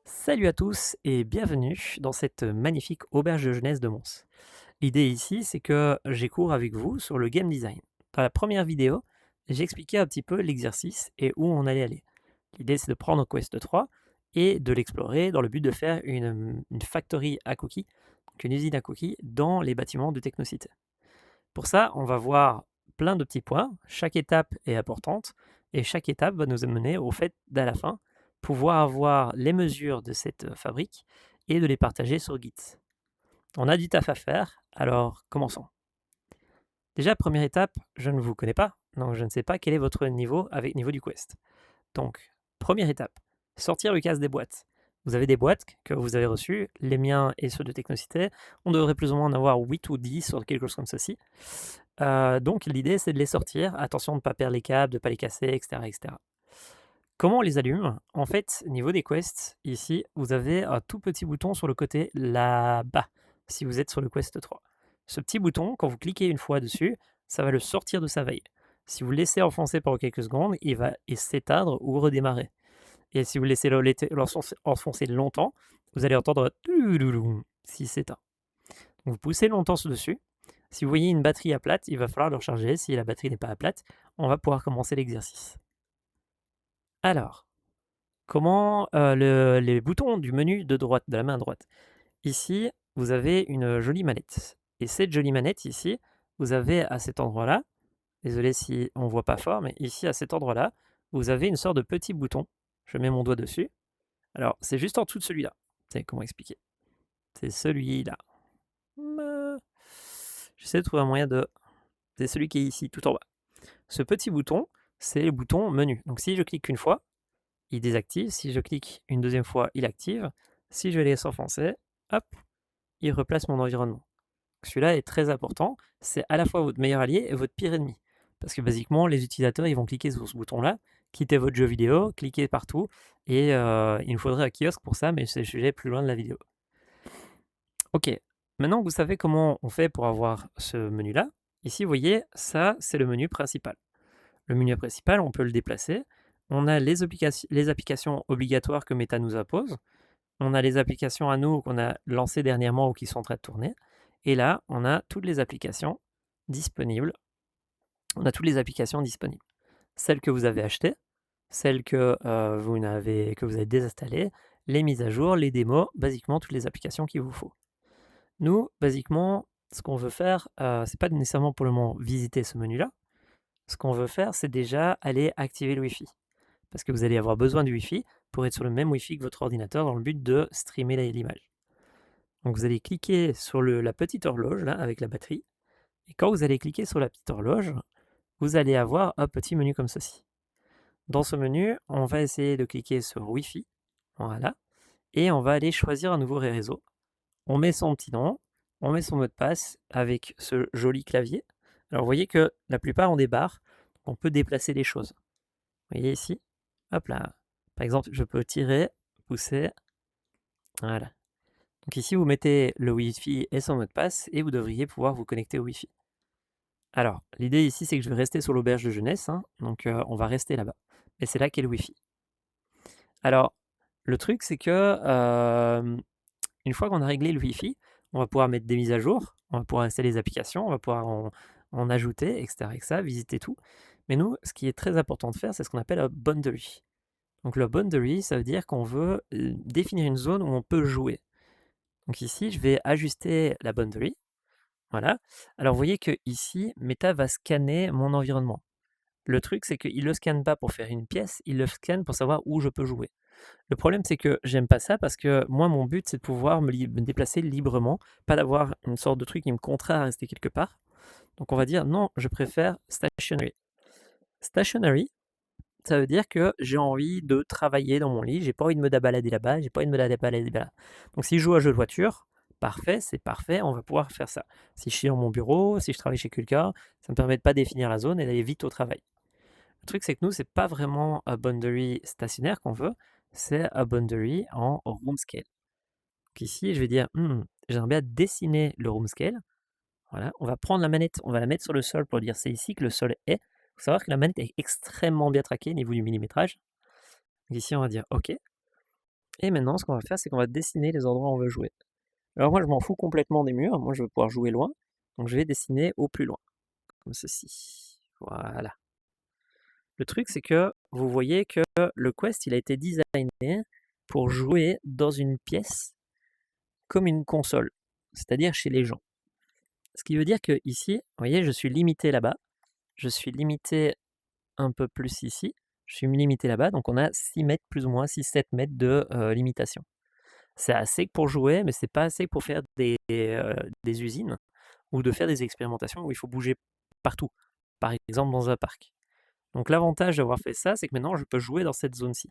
Salut à tous et bienvenue dans cette magnifique auberge de jeunesse de Mons. L'idée ici, c'est que j'ai cours avec vous sur le game design. Dans la première vidéo, j'ai expliqué un petit peu l'exercice et où on allait aller. L'idée, c'est de prendre Quest 3 et de l'explorer dans le but de faire une factory à cookies, donc une usine à cookies, dans les bâtiments de Technocité. Pour ça, on va voir plein de petits points. Chaque étape est importante et chaque étape va nous amener au fait d'à la fin pouvoir avoir les mesures de cette fabrique et de les partager sur Git. On a du taf à faire, alors commençons. Déjà, première étape, je ne vous connais pas, donc je ne sais pas quel est votre niveau avec niveau du Quest. Donc, première étape, sortir le casse des boîtes. Vous avez des boîtes que vous avez reçues, les miens et ceux de Technocité. On devrait plus ou moins en avoir 8 ou 10 sur quelque chose comme ceci. Donc l'idée c'est de les sortir. Attention de ne pas perdre les câbles, de ne pas les casser, etc., etc. Comment on les allume? En fait, niveau des quests, ici, vous avez un tout petit bouton sur le côté là-bas, si vous êtes sur le Quest 3. Ce petit bouton, quand vous cliquez une fois dessus, ça va le sortir de sa veille. Si vous le laissez enfoncer pendant quelques secondes, il va s'éteindre ou redémarrer. Et si vous laissez l'enfoncer longtemps, vous allez entendre s'il s'éteint. Vous poussez longtemps dessus. Si vous voyez une batterie à plate, il va falloir le recharger. Si la batterie n'est pas à plate, on va pouvoir commencer l'exercice. Alors, comment les boutons du menu de droite, de la main droite. Ici, vous avez une jolie manette. Et cette jolie manette ici, vous avez à cet endroit-là, désolé si on ne voit pas fort, mais ici à cet endroit-là, vous avez une sorte de petit bouton. Je mets mon doigt dessus. Alors, c'est juste en dessous de celui-là. Vous savez comment expliquer? C'est celui-là. J'essaie de trouver un moyen de... C'est celui qui est ici, tout en bas. Ce petit bouton, c'est le bouton menu. Donc si je clique une fois, il désactive. Si je clique une deuxième fois, il active. Si je laisse enfoncer, hop, il replace mon environnement. Celui-là est très important. C'est à la fois votre meilleur allié et votre pire ennemi. Parce que basiquement, les utilisateurs, ils vont cliquer sur ce bouton-là, quitter votre jeu vidéo, cliquer partout. Et il nous faudrait un kiosque pour ça, mais c'est le sujet plus loin de la vidéo. Ok, maintenant que vous savez comment on fait pour avoir ce menu-là, ici, vous voyez, ça, c'est le menu principal. Le menu principal, on peut le déplacer. On a les applications obligatoires que Meta nous impose. On a les applications à nous qu'on a lancées dernièrement ou qui sont en train de tourner. Et là, on a toutes les applications disponibles. On a toutes les applications disponibles. Celles que vous avez achetées, celles que, que vous avez désinstallées, les mises à jour, les démos, basiquement toutes les applications qu'il vous faut. Nous, basiquement, ce qu'on veut faire, c'est pas nécessairement pour le moment visiter ce menu-là. Ce qu'on veut faire, c'est déjà aller activer le Wi-Fi. Parce que vous allez avoir besoin du Wi-Fi pour être sur le même Wi-Fi que votre ordinateur dans le but de streamer l'image. Donc vous allez cliquer sur la petite horloge là avec la batterie. Et quand vous allez cliquer sur la petite horloge, vous allez avoir un petit menu comme ceci. Dans ce menu, on va essayer de cliquer sur Wi-Fi. Voilà. Et on va aller choisir un nouveau réseau. On met son petit nom, on met son mot de passe avec ce joli clavier. Alors vous voyez que la plupart ont des barres, on peut déplacer les choses. Vous voyez ici, hop là. Par exemple, je peux tirer, pousser, voilà. Donc ici, vous mettez le Wi-Fi et son mot de passe et vous devriez pouvoir vous connecter au Wi-Fi. Alors, l'idée ici, c'est que je vais rester sur l'auberge de jeunesse, hein, donc on va rester là-bas. Et c'est là qu'est le Wi-Fi. Alors, le truc, c'est que une fois qu'on a réglé le Wi-Fi, on va pouvoir mettre des mises à jour, on va pouvoir installer les applications, on va pouvoir en ajouter, etc., visiter tout. Mais nous, ce qui est très important de faire, c'est ce qu'on appelle un boundary. Donc le boundary, ça veut dire qu'on veut définir une zone où on peut jouer. Donc ici, je vais ajuster la boundary. Voilà. Alors vous voyez que ici, Meta va scanner mon environnement. Le truc, c'est qu'il ne le scanne pas pour faire une pièce, il le scanne pour savoir où je peux jouer. Le problème, c'est que j'aime pas ça parce que moi, mon but, c'est de pouvoir me déplacer librement, pas d'avoir une sorte de truc qui me contraint à rester quelque part. Donc on va dire non, je préfère stationary. Stationary, ça veut dire que j'ai envie de travailler dans mon lit, j'ai pas envie de me balader là-bas, j'ai pas envie de me balader là. Donc si je joue à un jeu de voiture, parfait, c'est parfait, on va pouvoir faire ça. Si je suis dans mon bureau, si je travaille chez quelqu'un, ça me permet de pas définir la zone et d'aller vite au travail. Le truc, c'est que nous, c'est pas vraiment un boundary stationnaire qu'on veut, c'est un boundary en room scale. Donc ici, je vais dire, j'aimerais bien dessiner le room scale. Voilà, on va prendre la manette, on va la mettre sur le sol pour dire c'est ici que le sol est. Il faut savoir que la manette est extrêmement bien traquée au niveau du millimétrage. Donc ici, on va dire OK. Et maintenant, ce qu'on va faire, c'est qu'on va dessiner les endroits où on veut jouer. Alors moi, je m'en fous complètement des murs. Moi, je veux pouvoir jouer loin. Donc, je vais dessiner au plus loin, comme ceci. Voilà. Le truc, c'est que vous voyez que le Quest, il a été designé pour jouer dans une pièce comme une console, c'est-à-dire chez les gens. Ce qui veut dire que ici, vous voyez, je suis limité là-bas, je suis limité un peu plus ici, je suis limité là-bas, donc on a 6 mètres plus ou moins, 6-7 mètres de limitation. C'est assez pour jouer, mais c'est pas assez pour faire des usines ou de faire des expérimentations où il faut bouger partout, par exemple dans un parc. Donc l'avantage d'avoir fait ça, c'est que maintenant je peux jouer dans cette zone-ci.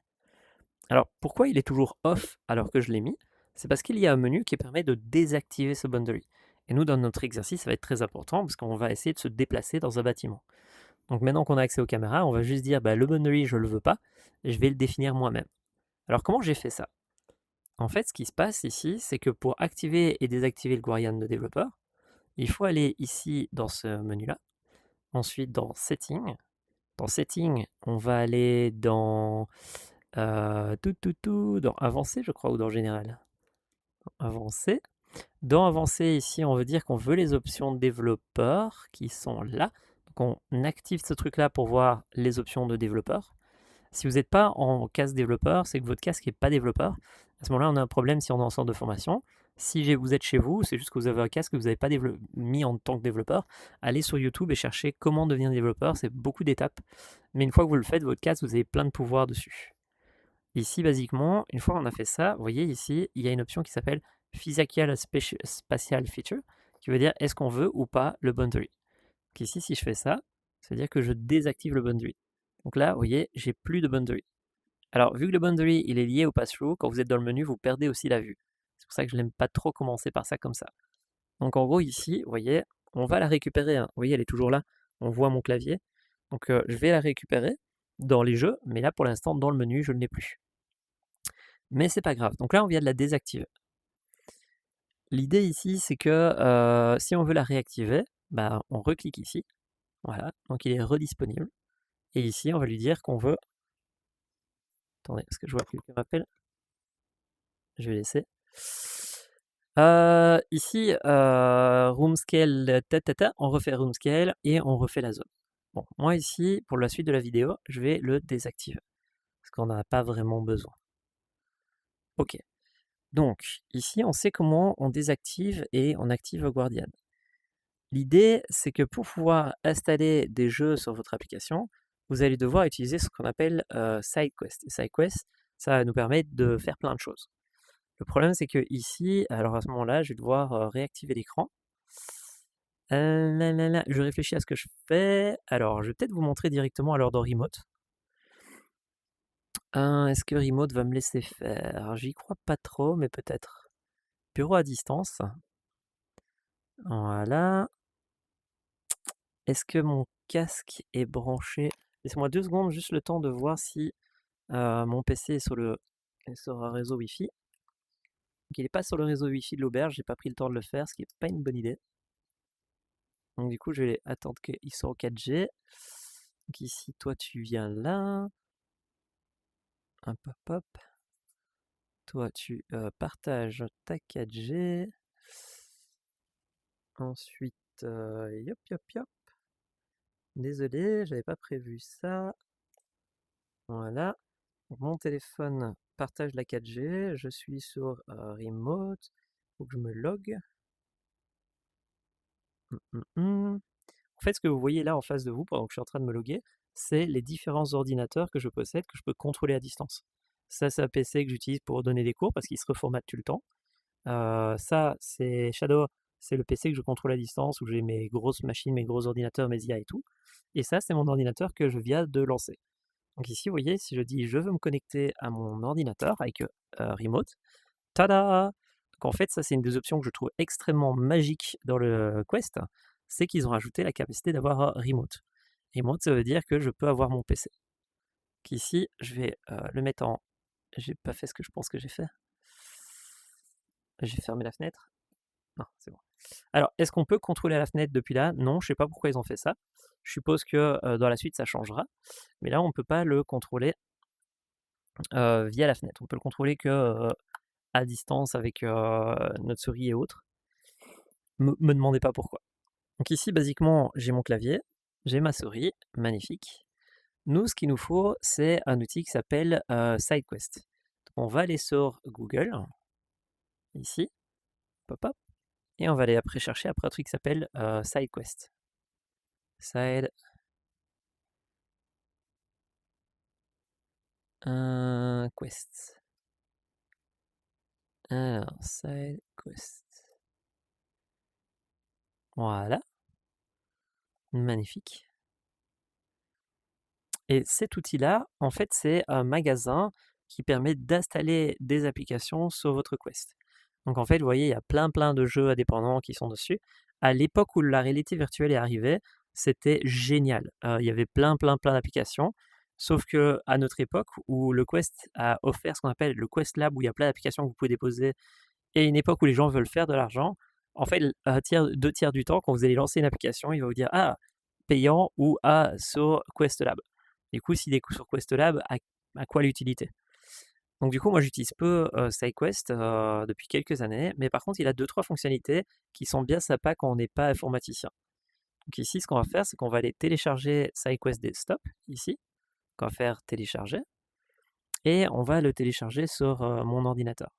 Alors pourquoi il est toujours off alors que je l'ai mis? C'est parce qu'il y a un menu qui permet de désactiver ce boundary. Et nous, dans notre exercice, ça va être très important parce qu'on va essayer de se déplacer dans un bâtiment. Donc maintenant qu'on a accès aux caméras, on va juste dire bah, le boundary, je ne le veux pas, et je vais le définir moi-même. Alors comment j'ai fait ça? En fait, ce qui se passe ici, c'est que pour activer et désactiver le Guardian de développeur, il faut aller ici dans ce menu-là, ensuite dans Setting. Dans Setting, on va aller dans dans Avancé, je crois, ou dans Général. Avancé. Dans Avancé, ici, on veut dire qu'on veut les options de développeur qui sont là. Donc on active ce truc-là pour voir les options de développeur. Si vous n'êtes pas en casque développeur, c'est que votre casque n'est pas développeur. À ce moment-là, on a un problème si on est en centre de formation. Si vous êtes chez vous, c'est juste que vous avez un casque que vous n'avez pas mis en tant que développeur. Allez sur YouTube et cherchez comment devenir développeur. C'est beaucoup d'étapes. Mais une fois que vous le faites, votre casque, vous avez plein de pouvoirs dessus. Ici, basiquement, une fois qu'on a fait ça, vous voyez ici, il y a une option qui s'appelle Physical Spatial Feature, qui veut dire est-ce qu'on veut ou pas le boundary. Donc ici, si je fais ça, ça veut dire que je désactive le boundary. Donc là, vous voyez, j'ai plus de boundary. Alors, vu que le boundary, il est lié au pass-through, quand vous êtes dans le menu, vous perdez aussi la vue. C'est pour ça que je n'aime pas trop commencer par ça comme ça. Donc en gros, ici, vous voyez, on va la récupérer. Hein. Vous voyez, elle est toujours là. On voit mon clavier. Donc je vais la récupérer dans les jeux, mais là, pour l'instant, dans le menu, je ne l'ai plus. Mais c'est pas grave. Donc là, on vient de la désactiver. L'idée ici, c'est que si on veut la réactiver, bah, on reclique ici. Voilà, donc il est redisponible. Et ici, on va lui dire qu'on veut... Attendez, parce que je vois que quelqu'un m'appelle. Je vais laisser. Ici, room scale, on refait room scale et on refait la zone. Bon, moi ici, pour la suite de la vidéo, je vais le désactiver. Parce qu'on n'en a pas vraiment besoin. Ok. Donc, ici, on sait comment on désactive et on active Guardian. L'idée, c'est que pour pouvoir installer des jeux sur votre application, vous allez devoir utiliser ce qu'on appelle SideQuest. Et SideQuest, ça va nous permettre de faire plein de choses. Le problème, c'est que ici, alors à ce moment-là, je vais devoir réactiver l'écran. Je réfléchis à ce que je fais. Alors, je vais peut-être vous montrer directement alors dans Remote. Est-ce que Remote va me laisser faire? J'y crois pas trop, mais peut-être. Bureau à distance. Voilà. Est-ce que mon casque est branché? Laissez-moi 2 secondes, juste le temps de voir si mon PC est sur un réseau Wi-Fi. Donc il n'est pas sur le réseau Wi-Fi de l'auberge, j'ai pas pris le temps de le faire, ce qui n'est pas une bonne idée. Donc du coup, je vais attendre qu'il soit au 4G. Donc ici, toi, tu viens là. Hop, hop, hop. Toi, tu partages ta 4G. Ensuite, yop, yop, yop. Désolé, j'avais pas prévu ça. Voilà. Donc, mon téléphone partage la 4G. Je suis sur Remote. Faut que je me log. En fait, ce que vous voyez là en face de vous, pendant que je suis en train de me loguer, c'est les différents ordinateurs que je possède, que je peux contrôler à distance. Ça, c'est un PC que j'utilise pour donner des cours parce qu'il se reformate tout le temps. Ça, c'est Shadow, c'est le PC que je contrôle à distance où j'ai mes grosses machines, mes gros ordinateurs, mes IA et tout. Et ça, c'est mon ordinateur que je viens de lancer. Donc ici, vous voyez, si je dis je veux me connecter à mon ordinateur avec Remote, tada! Donc en fait, ça, c'est une des options que je trouve extrêmement magique dans le Quest, c'est qu'ils ont rajouté la capacité d'avoir Remote. Remote, ça veut dire que je peux avoir mon PC. Donc ici, je vais le mettre en... J'ai pas fait ce que je pense que j'ai fait. J'ai fermé la fenêtre. Non, c'est bon. Alors, est-ce qu'on peut contrôler la fenêtre depuis là? Non, je ne sais pas pourquoi ils ont fait ça. Je suppose que dans la suite, ça changera. Mais là, on ne peut pas le contrôler via la fenêtre. On peut le contrôler que, à distance avec, notre souris et autres. Me demandez pas pourquoi. Donc ici, basiquement, j'ai mon clavier, j'ai ma souris, magnifique. Nous, ce qu'il nous faut, c'est un outil qui s'appelle, SideQuest. On va aller sur Google, ici, hop, hop, et on va aller après chercher après un truc qui s'appelle, SideQuest. Side Quest. Alors, SideQuest. Voilà, magnifique. Et cet outil-là, en fait, c'est un magasin qui permet d'installer des applications sur votre Quest. Donc en fait, vous voyez, il y a plein de jeux indépendants qui sont dessus. À l'époque où la réalité virtuelle est arrivée, c'était génial. Il y avait plein d'applications. Sauf que à notre époque, où le Quest a offert ce qu'on appelle le Quest Lab, où il y a plein d'applications que vous pouvez déposer, et une époque où les gens veulent faire de l'argent, en fait, deux tiers du temps, quand vous allez lancer une application, il va vous dire ah, payant ou ah, sur Quest Lab. Du coup, s'il est sur Quest Lab, à quoi l'utilité? Donc du coup, moi j'utilise peu SideQuest depuis quelques années, mais par contre il a deux trois fonctionnalités qui sont bien sympas quand on n'est pas informaticien. Donc ici, ce qu'on va faire, c'est qu'on va aller télécharger SideQuest Desktop, ici, qu'on va faire télécharger, et on va le télécharger sur mon ordinateur.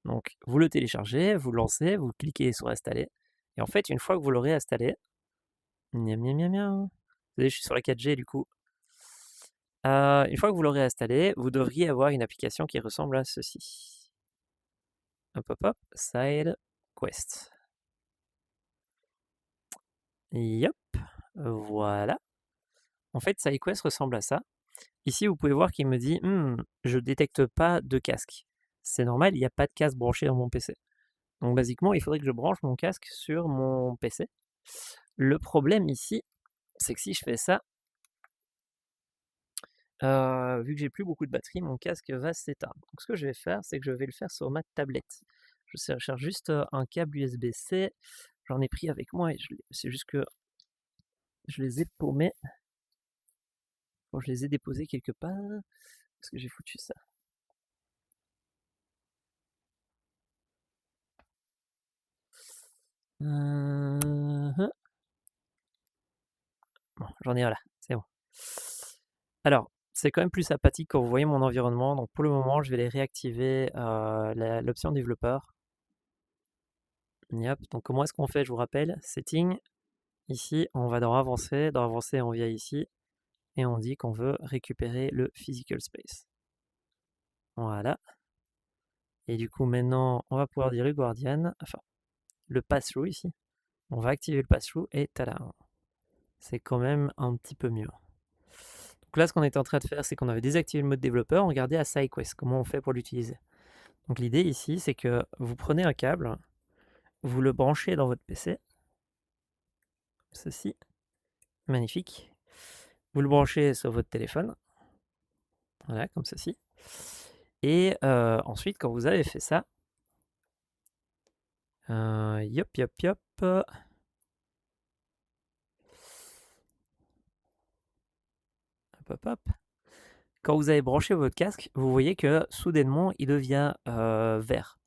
Donc vous le téléchargez, vous le lancez, vous cliquez sur installer, et en fait, une fois que vous l'aurez installé, miam miam miam miam, vous savez, je suis sur la 4G du coup. Une fois que vous l'aurez installé, vous devriez avoir une application qui ressemble à ceci. Hop, hop, hop, SideQuest. Yep, voilà. En fait, SideQuest ressemble à ça. Ici, vous pouvez voir qu'il me dit je détecte pas de casque. C'est normal, il n'y a pas de casque branché dans mon PC. Donc, basiquement, il faudrait que je branche mon casque sur mon PC. Le problème ici, c'est que si je fais ça, vu que j'ai plus beaucoup de batterie, mon casque va s'éteindre. Donc, ce que je vais faire, c'est que je vais le faire sur ma tablette. Je cherche juste un câble USB-C. J'en ai pris avec moi et c'est juste que je les ai paumés. Bon, je les ai déposés quelque part. Parce que j'ai foutu ça. Bon, j'en ai un là, c'est bon. Alors, c'est quand même plus sympathique quand vous voyez mon environnement. Donc pour le moment, je vais les réactiver l'option développeur. Yep. Donc comment est-ce qu'on fait? Je vous rappelle, setting. Ici, on va dans avancer. Dans avancer, on vient ici et on dit qu'on veut récupérer le physical space. Voilà. Et du coup, maintenant, on va pouvoir dire le Guardian, enfin, le pass-through ici. On va activer le pass-through et tada! C'est quand même un petit peu mieux. Donc là, ce qu'on était en train de faire, c'est qu'on avait désactivé le mode développeur, on regardait à SideQuest, comment on fait pour l'utiliser. Donc l'idée ici, c'est que vous prenez un câble, vous le branchez dans votre PC, ceci, magnifique. Vous le branchez sur votre téléphone, voilà, comme ceci. Et ensuite, quand vous avez fait ça, yop, yop, yop. Hop, hop, hop. Quand vous avez branché votre casque, vous voyez que soudainement, il devient vert.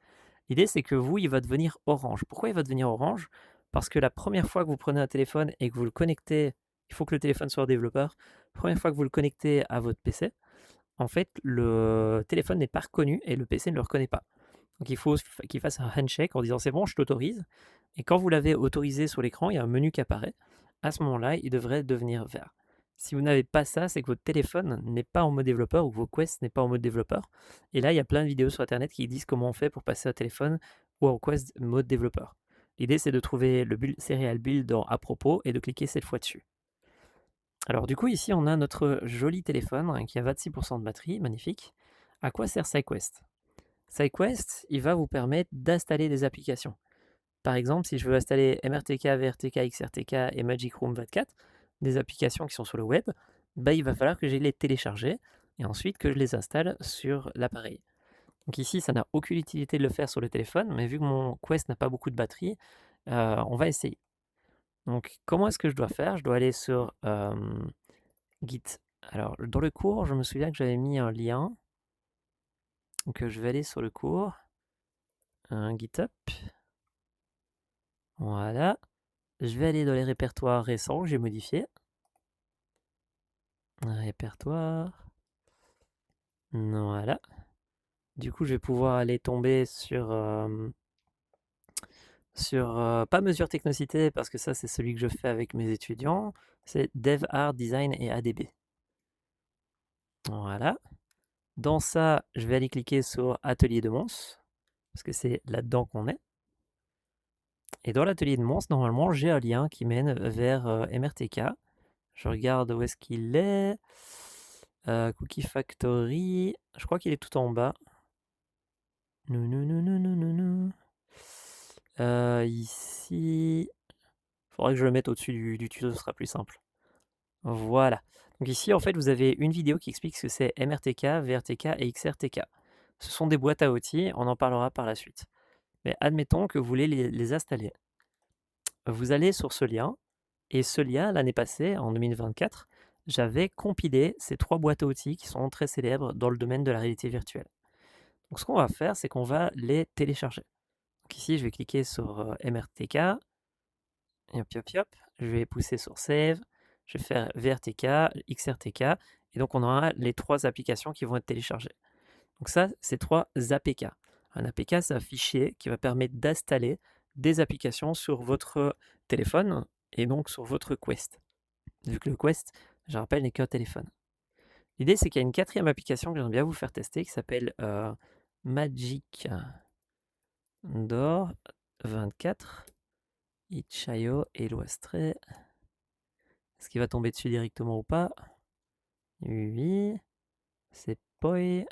L'idée, c'est que vous, il va devenir orange. Pourquoi il va devenir orange? Parce que la première fois que vous prenez un téléphone et que vous le connectez, il faut que le téléphone soit développeur. La première fois que vous le connectez à votre PC, en fait, le téléphone n'est pas reconnu et le PC ne le reconnaît pas. Donc il faut qu'il fasse un handshake en disant c'est bon, je t'autorise. Et quand vous l'avez autorisé sur l'écran, il y a un menu qui apparaît. À ce moment-là, il devrait devenir vert. Si vous n'avez pas ça, c'est que votre téléphone n'est pas en mode développeur ou que vos Quest n'est pas en mode développeur. Et là, il y a plein de vidéos sur Internet qui disent comment on fait pour passer au téléphone ou au Quest mode développeur. L'idée, c'est de trouver le serial build dans à propos et de cliquer cette fois dessus. Alors du coup, ici, on a notre joli téléphone qui a 26% de batterie, magnifique. À quoi sert SideQuest? SideQuest, il va vous permettre d'installer des applications. Par exemple, si je veux installer MRTK, VRTK, XRTK et Magic Room 24, des applications qui sont sur le web, bah, il va falloir que je les télécharger et ensuite que je les installe sur l'appareil. Donc ici, ça n'a aucune utilité de le faire sur le téléphone, mais vu que mon Quest n'a pas beaucoup de batterie, on va essayer. Donc comment est-ce que je dois faire? Je dois aller sur Git. Alors dans le cours, je me souviens que j'avais mis un lien. Donc je vais aller sur le cours, GitHub, voilà. Je vais aller dans les répertoires récents que j'ai modifiés. Répertoire, voilà. Du coup, je vais pouvoir aller tomber sur, pas mesure technicité, parce que ça, c'est celui que je fais avec mes étudiants. C'est Dev, Art, Design et ADB. Voilà. Dans ça, je vais aller cliquer sur Atelier de Mons, parce que c'est là-dedans qu'on est. Et dans l'atelier de Mons, normalement, j'ai un lien qui mène vers MRTK. Je regarde où est-ce qu'il est. Cookie Factory. Je crois qu'il est tout en bas. Ici. Il faudrait que je le mette au-dessus du tuto, ce sera plus simple. Voilà. Donc ici, en fait, vous avez une vidéo qui explique ce que c'est MRTK, VRTK et XRTK. Ce sont des boîtes à outils, on en parlera par la suite. Mais admettons que vous voulez les installer. Vous allez sur ce lien, et ce lien, l'année passée, en 2024, j'avais compilé ces 3 boîtes à outils qui sont très célèbres dans le domaine de la réalité virtuelle. Donc ce qu'on va faire, c'est qu'on va les télécharger. Donc ici, je vais cliquer sur MRTK, et hop, hop, hop, je vais pousser sur Save, je vais faire VRTK, XRTK, et donc on aura les 3 applications qui vont être téléchargées. Donc ça, c'est 3 APK. Un APK, c'est un fichier qui va permettre d'installer des applications sur votre téléphone et donc sur votre Quest. Vu que le Quest, je rappelle, n'est qu'un téléphone. L'idée, c'est qu'il y a une 4e application que j'aimerais bien vous faire tester qui s'appelle Magic Door 24 Itch.io et Loistre. Est-ce qu'il va tomber dessus directement ou pas? Oui, c'est Poi.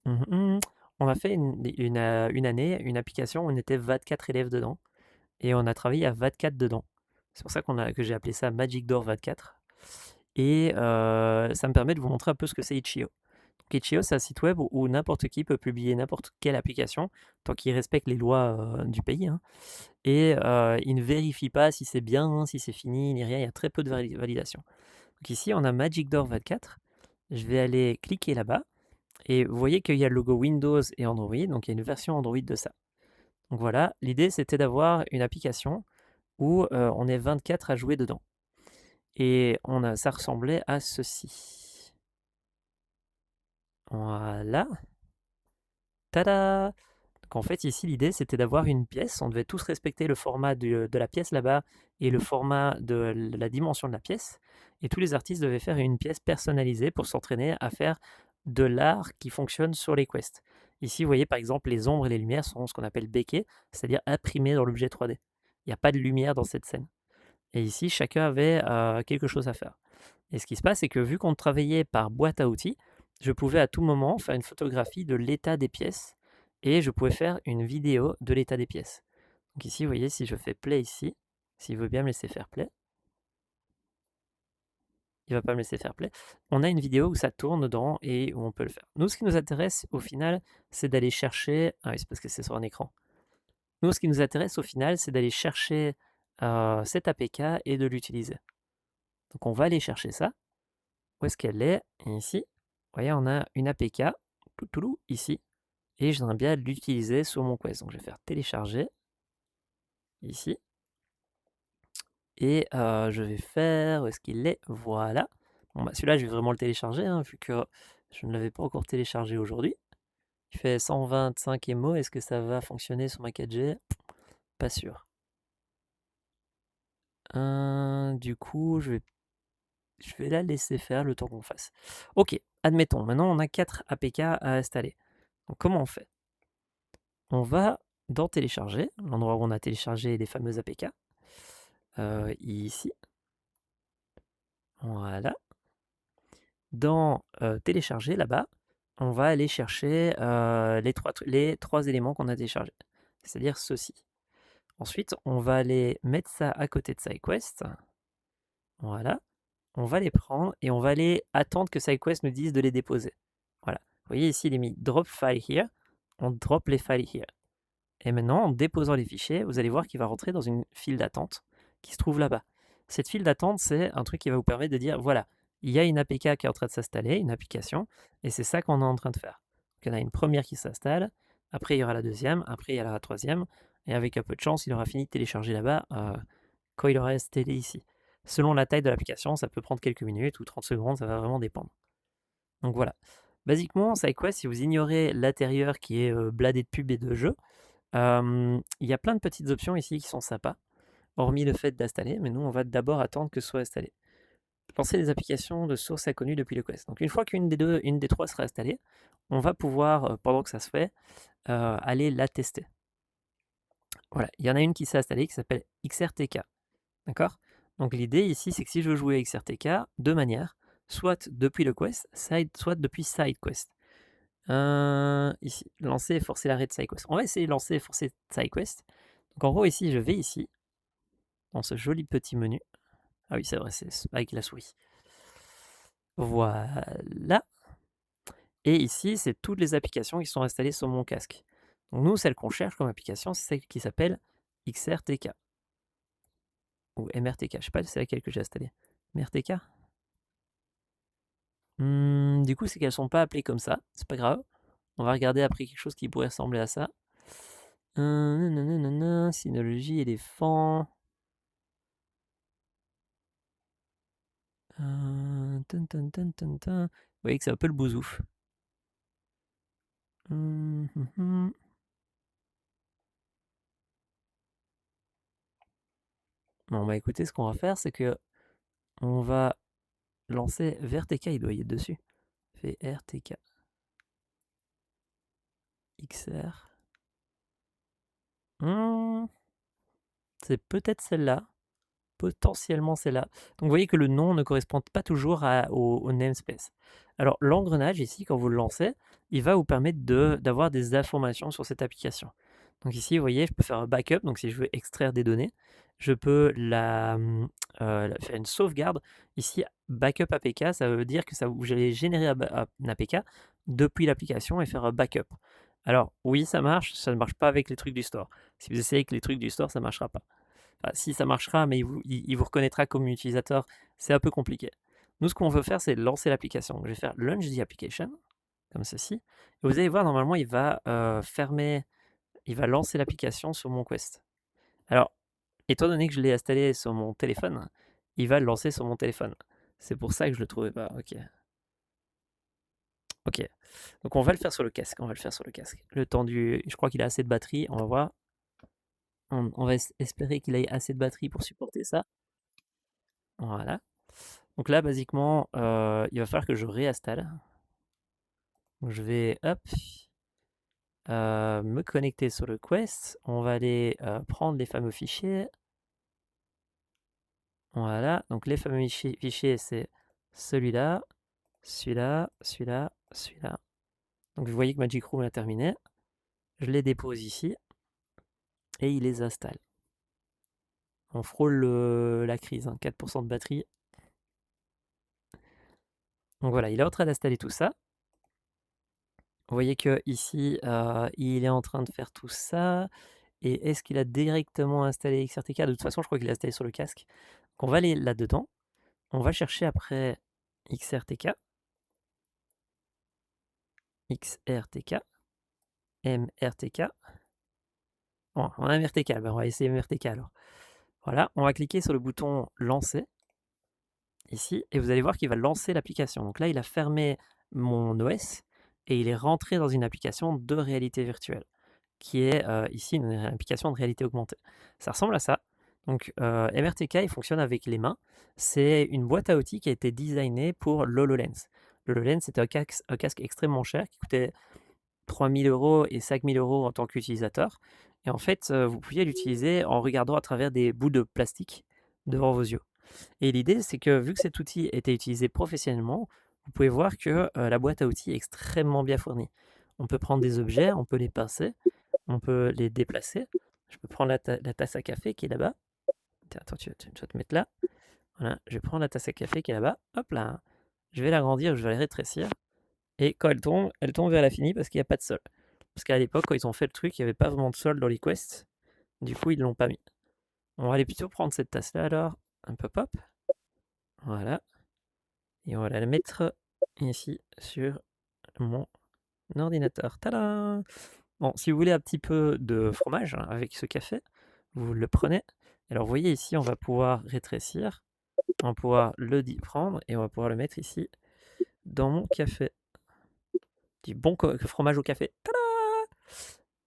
On a fait une année, une application où on était 24 élèves dedans et on a travaillé à 24 dedans. C'est pour ça que j'ai appelé ça Magic Door 24. Et ça me permet de vous montrer un peu ce que c'est Itch.io. Donc Itch.io, c'est un site web où n'importe qui peut publier n'importe quelle application, tant qu'il respecte les lois du pays. Hein. Et il ne vérifie pas si c'est bien, si c'est fini, ni rien. Il y a très peu de validation. Donc ici, on a Magic Door 24. Je vais aller cliquer là-bas. Et vous voyez qu'il y a le logo Windows et Android. Donc il y a une version Android de ça. Donc voilà, l'idée, c'était d'avoir une application où on est 24 à jouer dedans. Et ça ressemblait à ceci. Voilà. Tada! Donc en fait, ici, l'idée, c'était d'avoir une pièce. On devait tous respecter le format de la pièce là-bas et le format de la dimension de la pièce. Et tous les artistes devaient faire une pièce personnalisée pour s'entraîner à faire de l'art qui fonctionne sur les quests. Ici, vous voyez, par exemple, les ombres et les lumières sont ce qu'on appelle béquées, c'est-à-dire imprimées dans l'objet 3D. Il n'y a pas de lumière dans cette scène. Et ici, chacun avait quelque chose à faire. Et ce qui se passe, c'est que vu qu'on travaillait par boîte à outils, je pouvais à tout moment faire une photographie de l'état des pièces et je pouvais faire une vidéo de l'état des pièces. Donc ici, vous voyez, si je fais play ici, s'il veut bien me laisser faire play, il ne va pas me laisser faire play, on a une vidéo où ça tourne dedans et où on peut le faire. Nous, ce qui nous intéresse au final, c'est d'aller chercher... Ah oui, c'est parce que c'est sur un écran. Nous, ce qui nous intéresse au final, c'est d'aller chercher cette APK et de l'utiliser. Donc on va aller chercher ça. Où est-ce qu'elle est? Ici. Vous voyez, on a une APK, toutoulou, ici. Et j'aimerais bien l'utiliser sur mon Quest. Donc je vais faire télécharger, ici. Et je vais faire, où est-ce qu'il est? Voilà. Bon, bah, celui-là, je vais vraiment le télécharger, hein, vu que je ne l'avais pas encore téléchargé aujourd'hui. Il fait 125 MO. Est-ce que ça va fonctionner sur ma 4G? Pas sûr. Du coup, je vais la laisser faire le temps qu'on fasse. Ok, admettons, maintenant on a 4 APK à installer. Donc comment on fait? On va dans télécharger, l'endroit où on a téléchargé les fameuses APK. Ici. Voilà. Dans télécharger, là-bas, on va aller chercher les trois éléments qu'on a téléchargés, c'est-à-dire ceci. Ensuite, on va aller mettre ça à côté de SideQuest. Voilà. On va les prendre et on va aller attendre que SideQuest nous dise de les déposer. Voilà. Vous voyez ici, il est mis drop file here. On drop les files here. Et maintenant, en déposant les fichiers, vous allez voir qu'il va rentrer dans une file d'attente qui se trouve là-bas. Cette file d'attente, c'est un truc qui va vous permettre de dire, voilà, il y a une APK qui est en train de s'installer, une application, et c'est ça qu'on est en train de faire. Donc, il y en a une première qui s'installe, après il y aura la deuxième, après il y aura la troisième, et avec un peu de chance, il aura fini de télécharger là-bas quand il aura installé ici. Selon la taille de l'application, ça peut prendre quelques minutes ou 30 secondes, ça va vraiment dépendre. Donc voilà. Basiquement, SideQuest, si vous ignorez l'intérieur qui est bladé de pubs et de jeux, il y a plein de petites options ici qui sont sympas, hormis le fait d'installer, mais nous, on va d'abord attendre que ce soit installé. Lancer des applications de source inconnue depuis le Quest. Donc une fois qu'une des deux, une des trois sera installée, on va pouvoir, pendant que ça se fait, aller la tester. Voilà, il y en a une qui s'est installée qui s'appelle XRTK. D'accord? Donc l'idée ici, c'est que si je veux jouer à XRTK, deux manières, soit depuis le Quest, soit depuis SideQuest. Ici, lancer et forcer l'arrêt de SideQuest. On va essayer de lancer et forcer SideQuest. Donc en gros, ici, je vais ici, dans ce joli petit menu. Ah oui, c'est vrai, c'est avec la souris. Voilà. Et ici, c'est toutes les applications qui sont installées sur mon casque. Donc nous, celle qu'on cherche comme application, c'est celle qui s'appelle XRTK. Ou MRTK, je ne sais pas si c'est laquelle que j'ai installée. MRTK. Du coup, c'est qu'elles ne sont pas appelées comme ça, c'est pas grave. On va regarder après quelque chose qui pourrait ressembler à ça. Synologie, éléphant. Vous voyez que c'est un peu le bousouf. Bon, bah écoutez, ce qu'on va faire, c'est que on va lancer VRTK, il doit y être dessus. VRTK. XR. C'est peut-être celle-là. Potentiellement celle-là. Donc vous voyez que le nom ne correspond pas toujours au namespace. Alors l'engrenage ici, quand vous le lancez, il va vous permettre d'avoir des informations sur cette application. Donc ici, vous voyez, je peux faire un backup. Donc si je veux extraire des données, je peux faire une sauvegarde. Ici, backup APK, ça veut dire que j'allais générer un APK depuis l'application et faire un backup. Alors oui, ça marche, ça ne marche pas avec les trucs du store. Si vous essayez avec les trucs du store, ça ne marchera pas. Enfin, si ça marchera, mais il vous reconnaîtra comme utilisateur, c'est un peu compliqué. Nous, ce qu'on veut faire, c'est lancer l'application. Je vais faire Launch the application, comme ceci. Et vous allez voir, normalement, il va il va lancer l'application sur mon Quest. Alors, étant donné que je l'ai installé sur mon téléphone, il va le lancer sur mon téléphone. C'est pour ça que je le trouvais pas. Ok. Ok. Donc on va le faire sur le casque. On va le faire sur le casque. Le temps je crois qu'il a assez de batterie. On va voir. On va espérer qu'il ait assez de batterie pour supporter ça. Voilà. Donc là, basiquement, il va falloir que je réinstalle. Donc je vais, hop, me connecter sur le Quest. On va aller prendre les fameux fichiers. Voilà, donc les fameux fichiers, c'est celui-là, celui-là, celui-là, celui-là. Donc vous voyez que Magic Room a terminé. Je les dépose ici et il les installe. On frôle la crise, 4% de batterie. Donc voilà, il est en train d'installer tout ça. Vous voyez que ici, il est en train de faire tout ça. Et est-ce qu'il a directement installé XRTK? De toute façon, je crois qu'il l'a installé sur le casque. Donc on va aller là-dedans. On va chercher après XRTK. XRTK. MRTK. Bon, on a MRTK, ben on va essayer MRTK alors. Voilà, on va cliquer sur le bouton lancer ici et vous allez voir qu'il va lancer l'application. Donc là, il a fermé mon OS et il est rentré dans une application de réalité virtuelle qui est ici une application de réalité augmentée. Ça ressemble à ça. Donc MRTK, il fonctionne avec les mains. C'est une boîte à outils qui a été designée pour l'HoloLens. L'HoloLens, c'était un casque extrêmement cher qui coûtait 3000 € et 5000 € en tant qu'utilisateur. Et en fait, vous pouviez l'utiliser en regardant à travers des bouts de plastique devant vos yeux. Et l'idée, c'est que vu que cet outil était utilisé professionnellement, vous pouvez voir que la boîte à outils est extrêmement bien fournie. On peut prendre des objets, on peut les pincer, on peut les déplacer. Je peux prendre la tasse à café qui est là-bas. Attends, tu vas te mettre là. Voilà, je vais prendre la tasse à café qui est là-bas. Hop là. Je vais l'agrandir, je vais la rétrécir. Et quand elle tombe vers l'infini parce qu'il n'y a pas de sol. Parce qu'à l'époque, quand ils ont fait le truc, il n'y avait pas vraiment de sol dans les quests. Du coup, ils ne l'ont pas mis. On va aller plutôt prendre cette tasse-là alors. Un peu pop. Voilà. Et on va la mettre ici sur mon ordinateur. Tada! Bon, si vous voulez un petit peu de fromage hein, avec ce café, vous le prenez. Alors, vous voyez ici, on va pouvoir rétrécir. On va pouvoir prendre et on va pouvoir le mettre ici dans mon café. Du bon fromage au café. Tada!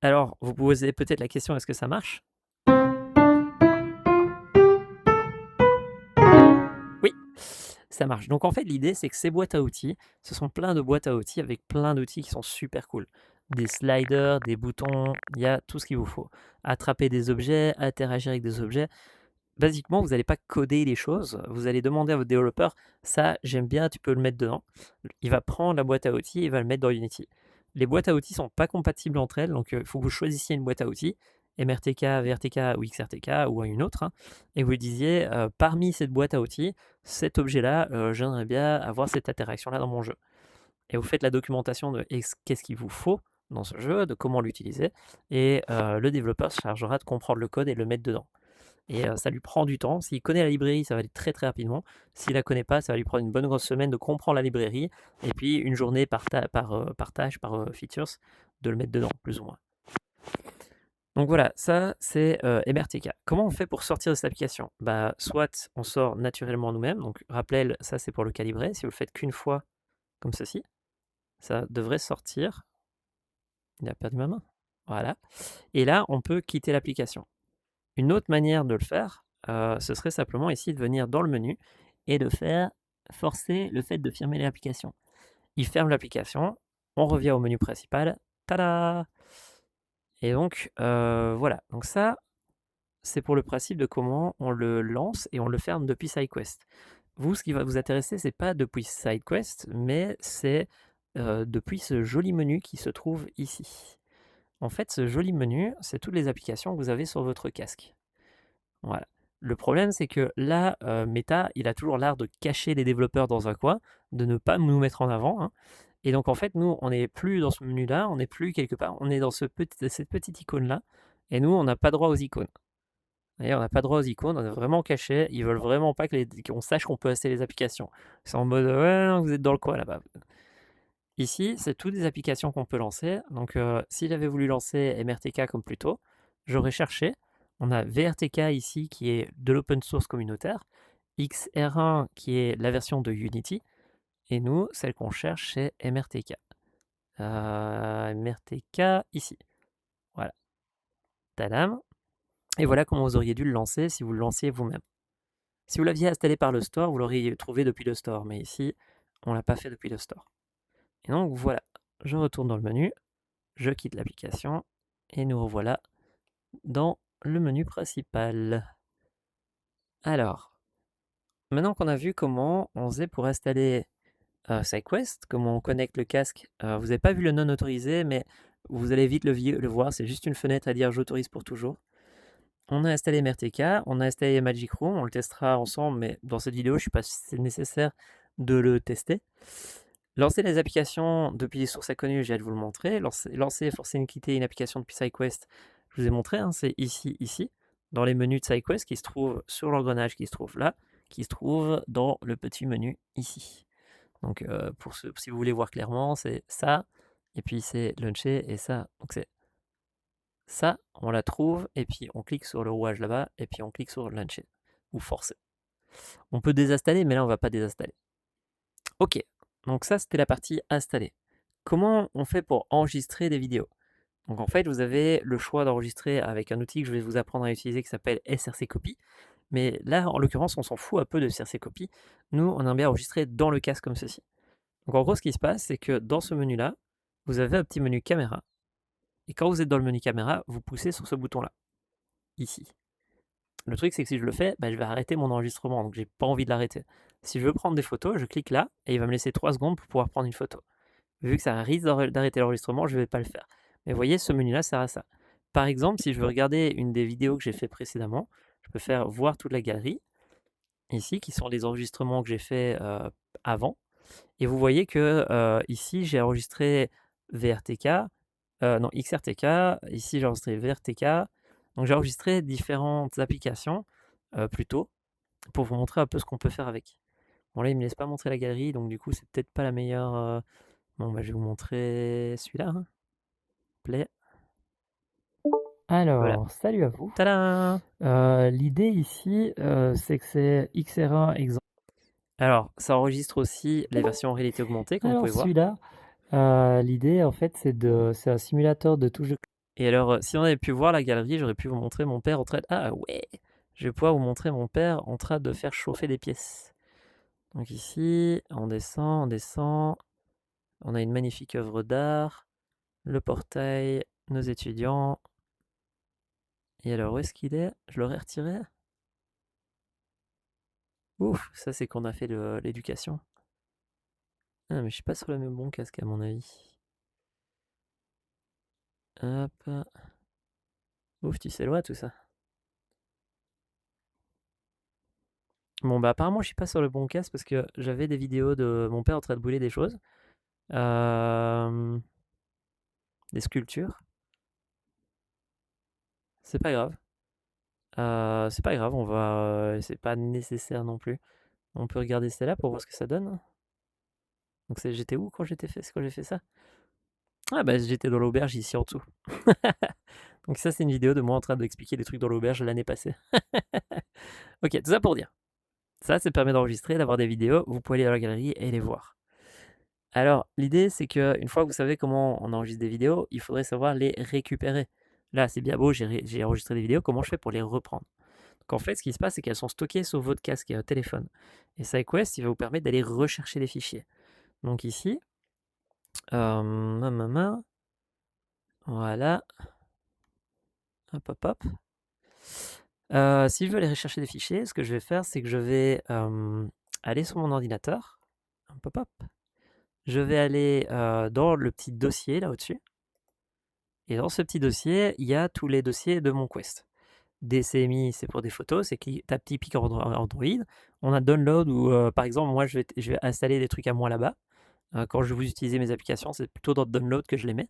Alors, vous posez peut-être la question, est-ce que ça marche? Oui, ça marche. Donc en fait, l'idée, c'est que ces boîtes à outils, ce sont plein de boîtes à outils avec plein d'outils qui sont super cool. Des sliders, des boutons, il y a tout ce qu'il vous faut. Attraper des objets, interagir avec des objets. Basiquement, vous n'allez pas coder les choses, vous allez demander à votre développeur, ça j'aime bien, tu peux le mettre dedans. Il va prendre la boîte à outils et il va le mettre dans Unity. Les boîtes à outils ne sont pas compatibles entre elles, donc il faut que vous choisissiez une boîte à outils, MRTK, VRTK ou XRTK ou une autre, hein, et vous disiez, parmi cette boîte à outils, cet objet-là, j'aimerais bien avoir cette interaction-là dans mon jeu. Et vous faites la documentation de qu'est-ce qu'il vous faut dans ce jeu, de comment l'utiliser, et le développeur se chargera de comprendre le code et le mettre dedans. Et ça lui prend du temps. S'il connaît la librairie, ça va aller très très rapidement. S'il la connaît pas, ça va lui prendre une bonne grosse semaine de comprendre la librairie et puis une journée par tâche, par features, de le mettre dedans, plus ou moins. Donc voilà, ça c'est MRTK. Comment on fait pour sortir de cette application? Bah, soit on sort naturellement nous-mêmes, donc rappel, ça c'est pour le calibrer. Si vous le faites qu'une fois, comme ceci, ça devrait sortir. Il a perdu ma main. Voilà. Et là, on peut quitter l'application. Une autre manière de le faire, ce serait simplement ici de venir dans le menu et de faire forcer le fait de fermer l'application. Il ferme l'application, on revient au menu principal, tada! Et donc voilà, donc ça, c'est pour le principe de comment on le lance et on le ferme depuis SideQuest. Vous, ce qui va vous intéresser, c'est pas depuis SideQuest, mais c'est depuis ce joli menu qui se trouve ici. En fait, ce joli menu, c'est toutes les applications que vous avez sur votre casque. Voilà. Le problème, c'est que là, Meta, il a toujours l'art de cacher les développeurs dans un coin, de ne pas nous mettre en avant, hein. Et donc, en fait, nous, on n'est plus dans ce menu-là, on n'est plus quelque part, on est dans cette petite icône-là. Et nous, on n'a pas droit aux icônes. D'ailleurs, on n'a pas droit aux icônes, on est vraiment caché. Ils veulent vraiment pas qu'on sache qu'on peut installer les applications. C'est en mode, ouais, non, vous êtes dans le coin là-bas. Ici, c'est toutes des applications qu'on peut lancer. Donc, si j'avais voulu lancer MRTK comme plus tôt, j'aurais cherché. On a VRTK ici qui est de l'open source communautaire, XR1 qui est la version de Unity, et nous, celle qu'on cherche, c'est MRTK. MRTK ici. Voilà. Tadam. Et voilà comment vous auriez dû le lancer si vous le lanciez vous-même. Si vous l'aviez installé par le store, vous l'auriez trouvé depuis le store, mais ici, on ne l'a pas fait depuis le store. Et donc voilà, je retourne dans le menu, je quitte l'application, et nous revoilà dans le menu principal. Alors, maintenant qu'on a vu comment on faisait pour installer SideQuest, comment on connecte le casque, vous n'avez pas vu le non autorisé, mais vous allez vite le voir, c'est juste une fenêtre à dire j'autorise pour toujours. On a installé MRTK, on a installé Magic Room, on le testera ensemble, mais dans cette vidéo, je ne sais pas si c'est nécessaire de le tester. Lancer les applications depuis les sources inconnues, j'ai hâte de vous le montrer. Lancer, forcer une quitter une application depuis SideQuest, je vous ai montré, hein, c'est ici, dans les menus de SideQuest qui se trouvent sur l'engrenage qui se trouve là, qui se trouve dans le petit menu ici. Donc si vous voulez voir clairement, c'est ça, et puis c'est launcher, et ça. Donc c'est ça, on la trouve, et puis on clique sur le rouage là-bas, et puis on clique sur launcher, ou forcer. On peut désinstaller, mais là on va pas désinstaller. Ok, donc ça c'était la partie installer. Comment on fait pour enregistrer des vidéos? Donc en fait, vous avez le choix d'enregistrer avec un outil que je vais vous apprendre à utiliser qui s'appelle SRC Copy. Mais là, en l'occurrence, on s'en fout un peu de SRC Copy. Nous, on aime bien enregistrer dans le casque comme ceci. Donc en gros, ce qui se passe, c'est que dans ce menu-là, vous avez un petit menu caméra. Et quand vous êtes dans le menu caméra, vous poussez sur ce bouton-là, ici. Le truc, c'est que si je le fais, je vais arrêter mon enregistrement, donc j'ai pas envie de l'arrêter. Si je veux prendre des photos, je clique là, et il va me laisser 3 secondes pour pouvoir prendre une photo. Vu que ça risque d'arrêter l'enregistrement, je ne vais pas le faire. Mais vous voyez, ce menu-là sert à ça. Par exemple, si je veux regarder une des vidéos que j'ai fait précédemment, je peux faire voir toute la galerie, ici, qui sont les enregistrements que j'ai fait avant. Et vous voyez que ici, j'ai enregistré VRTK, non, XRTK, ici j'ai enregistré VRTK. Donc j'ai enregistré différentes applications plus tôt pour vous montrer un peu ce qu'on peut faire avec. Bon là, il me laisse pas montrer la galerie, donc du coup, c'est peut-être pas la meilleure. Bon, bah, je vais vous montrer celui-là, hein. Play. Voilà. Alors, salut à vous. Tadam! L'idée ici, c'est que c'est XR1 exemple. Alors, ça enregistre aussi les versions en réalité augmentée, comme vous Alors pouvez voir. celui-là, l'idée en fait c'est un simulateur de touche de... Et alors, si on avait pu voir la galerie, j'aurais pu vous montrer mon père en train de... Ah ouais! Je vais pouvoir vous montrer mon père en train de faire chauffer des pièces. Donc ici, on descend, on descend. On a une magnifique œuvre d'art. Le portail, nos étudiants. Et alors, où est-ce qu'il est? Je l'aurais retiré? Ouf, ça c'est qu'on a fait l'éducation. Ah, mais je suis pas sur le même bon casque à mon avis. Hop. Ouf, tu sais loin tout ça. Bon, bah apparemment, je suis pas sur le bon casque parce que j'avais des vidéos de mon père en train de brûler des choses. Des sculptures. C'est pas grave. C'est pas grave, on va. C'est pas nécessaire non plus. On peut regarder celle-là pour voir ce que ça donne. Donc j'étais où quand quand j'ai fait ça? Ah bah j'étais dans l'auberge ici en dessous. Donc ça c'est une vidéo de moi en train d'expliquer des trucs dans l'auberge l'année passée. Ok, tout ça pour dire. Ça permet d'enregistrer, d'avoir des vidéos. Vous pouvez aller à la galerie et les voir. Alors l'idée c'est que une fois que vous savez comment on enregistre des vidéos, il faudrait savoir les récupérer. Là c'est bien beau, j'ai enregistré des vidéos, comment je fais pour les reprendre? Donc en fait ce qui se passe c'est qu'elles sont stockées sur votre casque et votre téléphone. Et SideQuest il va vous permettre d'aller rechercher les fichiers. Donc ici, voilà, hop hop hop. Si je veux aller rechercher des fichiers, ce que je vais faire, c'est que je vais aller sur mon ordinateur. Hop, hop, hop. Je vais aller dans le petit dossier là au-dessus. Et dans ce petit dossier, il y a tous les dossiers de mon Quest. DCMI, c'est pour des photos, c'est ta petite pique Android. On a Download où, par exemple, moi, je vais installer des trucs à moi là-bas. Quand je veux utiliser mes applications, c'est plutôt dans Download que je les mets.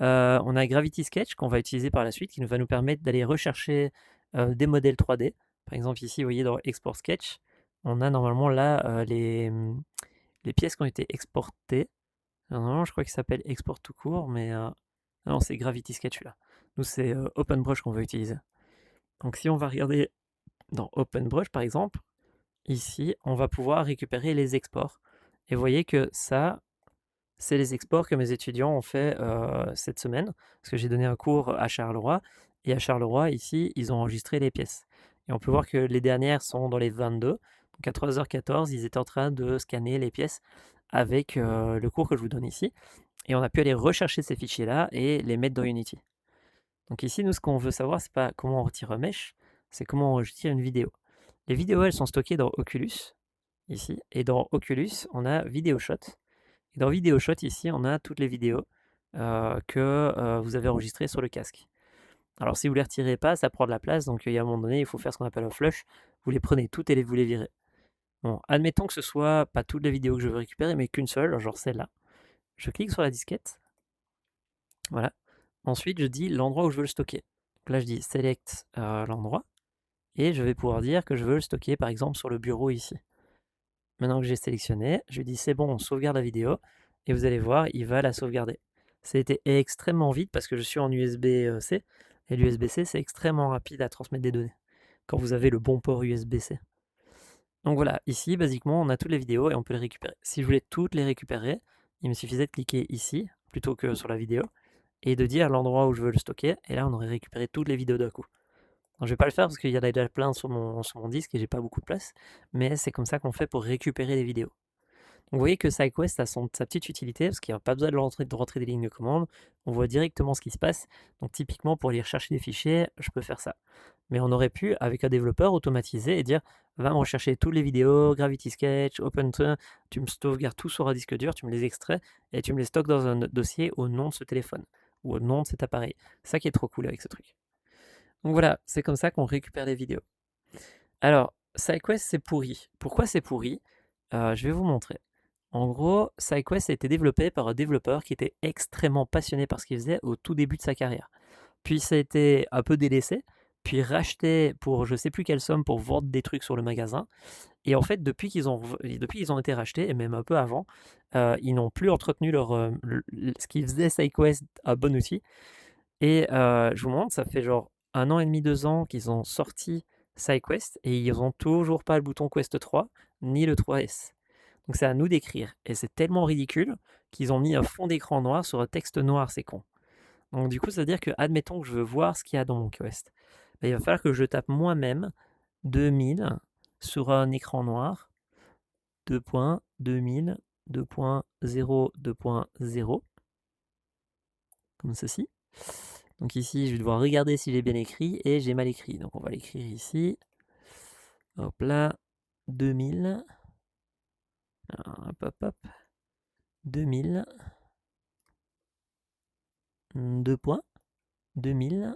On a Gravity Sketch qu'on va utiliser par la suite, qui va nous permettre d'aller rechercher des modèles 3D. Par exemple, ici, vous voyez dans Export Sketch, on a normalement là les pièces qui ont été exportées. Normalement, je crois qu'il s'appelle Export tout court, mais non, c'est Gravity Sketch là. Nous, c'est OpenBrush qu'on va utiliser. Donc, si on va regarder dans OpenBrush, par exemple, ici, on va pouvoir récupérer les exports. Et vous voyez que ça, c'est les exports que mes étudiants ont fait cette semaine, parce que j'ai donné un cours à Charleroi, et à Charleroi, ici, ils ont enregistré les pièces. Et on peut voir que les dernières sont dans les 22, donc à 3h14, ils étaient en train de scanner les pièces avec le cours que je vous donne ici, et on a pu aller rechercher ces fichiers-là et les mettre dans Unity. Donc ici, nous, ce qu'on veut savoir, c'est pas comment on retire un mesh, c'est comment on retire une vidéo. Les vidéos, elles sont stockées dans Oculus, ici, et dans Oculus, on a VideoShot. Et dans VideoShot, ici, on a toutes les vidéos que vous avez enregistrées sur le casque. Alors, si vous ne les retirez pas, ça prend de la place, donc il y a un moment donné, il faut faire ce qu'on appelle un flush. Vous les prenez toutes et vous les virez. Bon, admettons que ce soit pas toutes les vidéos que je veux récupérer, mais qu'une seule, genre celle-là. Je clique sur la disquette. Voilà. Ensuite, je dis l'endroit où je veux le stocker. Donc là, je dis select l'endroit. Et je vais pouvoir dire que je veux le stocker, par exemple, sur le bureau ici. Maintenant que j'ai sélectionné, je lui dis c'est bon, on sauvegarde la vidéo. Et vous allez voir, il va la sauvegarder. C'était extrêmement vite parce que je suis en USB-C. Et l'USB-C, c'est extrêmement rapide à transmettre des données. Quand vous avez le bon port USB-C. Donc voilà, ici, basiquement, on a toutes les vidéos et on peut les récupérer. Si je voulais toutes les récupérer, il me suffisait de cliquer ici, plutôt que sur la vidéo, et de dire l'endroit où je veux le stocker. Et là, on aurait récupéré toutes les vidéos d'un coup. Alors, je vais pas le faire parce qu'il y en a déjà plein sur mon disque et j'ai pas beaucoup de place. Mais c'est comme ça qu'on fait pour récupérer les vidéos. Donc vous voyez que SideQuest a sa petite utilité parce qu'il n'y a pas besoin de rentrer des lignes de commande. On voit directement ce qui se passe. Donc typiquement pour aller rechercher des fichiers, je peux faire ça. Mais on aurait pu, avec un développeur, automatiser et dire va me rechercher toutes les vidéos, Gravity Sketch, OpenTune, tu me sauvegardes tout sur un disque dur, tu me les extrais et tu me les stockes dans un dossier au nom de ce téléphone ou au nom de cet appareil. C'est ça qui est trop cool avec ce truc. Donc voilà, c'est comme ça qu'on récupère les vidéos. Alors, SideQuest, c'est pourri. Pourquoi c'est pourri? Je vais vous montrer. En gros, SideQuest a été développé par un développeur qui était extrêmement passionné par ce qu'il faisait au tout début de sa carrière. Puis ça a été un peu délaissé puis rachetaient pour je sais plus quelle somme pour vendre des trucs sur le magasin. Et en fait, depuis qu'ils ont été rachetés, et même un peu avant, ils n'ont plus entretenu ce qui faisait SideQuest un bon outil. Et je vous montre, ça fait genre 1 an et demi, 2 ans qu'ils ont sorti SideQuest et ils ont toujours pas le bouton Quest 3 ni le 3S. Donc c'est à nous d'écrire et c'est tellement ridicule qu'ils ont mis un fond d'écran noir sur un texte noir, c'est con. Donc du coup, ça veut dire que admettons que je veux voir ce qu'il y a dans mon Quest. Ben, il va falloir que je tape moi-même 2000 sur un écran noir, 2.2000, 2.0, 2.0, comme ceci. Donc ici, je vais devoir regarder si j'ai bien écrit et j'ai mal écrit. Donc on va l'écrire ici. Hop là, 2000. Hop, hop, hop. 2000. 2 points. 2000.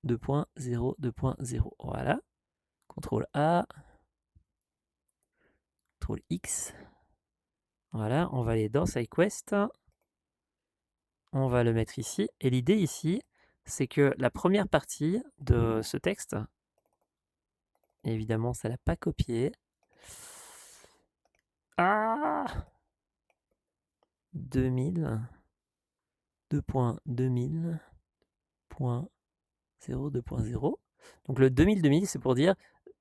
2.0, 2.0. Voilà. CTRL A. CTRL X. Voilà, on va aller dans SideQuest. On va le mettre ici. Et l'idée ici, c'est que la première partie de ce texte, évidemment, ça l'a pas copié. Ah 2000, 2.2000, 0, 2.0. Donc le 2000, c'est pour dire,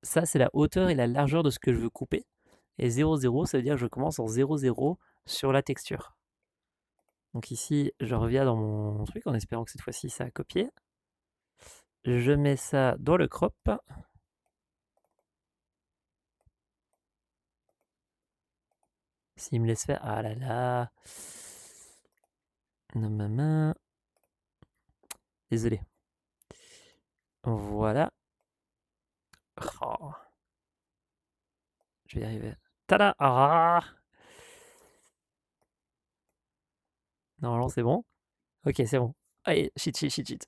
ça c'est la hauteur et la largeur de ce que je veux couper. Et 0, 0, ça veut dire que je commence en 0, 0 sur la texture. Donc ici, je reviens dans mon truc en espérant que cette fois-ci ça a copié. Je mets ça dans le crop. S'il me laisse faire... Ah là là. Non, ma main. Désolé. Voilà. Oh. Je vais y arriver. Tada! Ah! Normalement, c'est bon. Ok, c'est bon. Allez, cheat, cheat, cheat, cheat.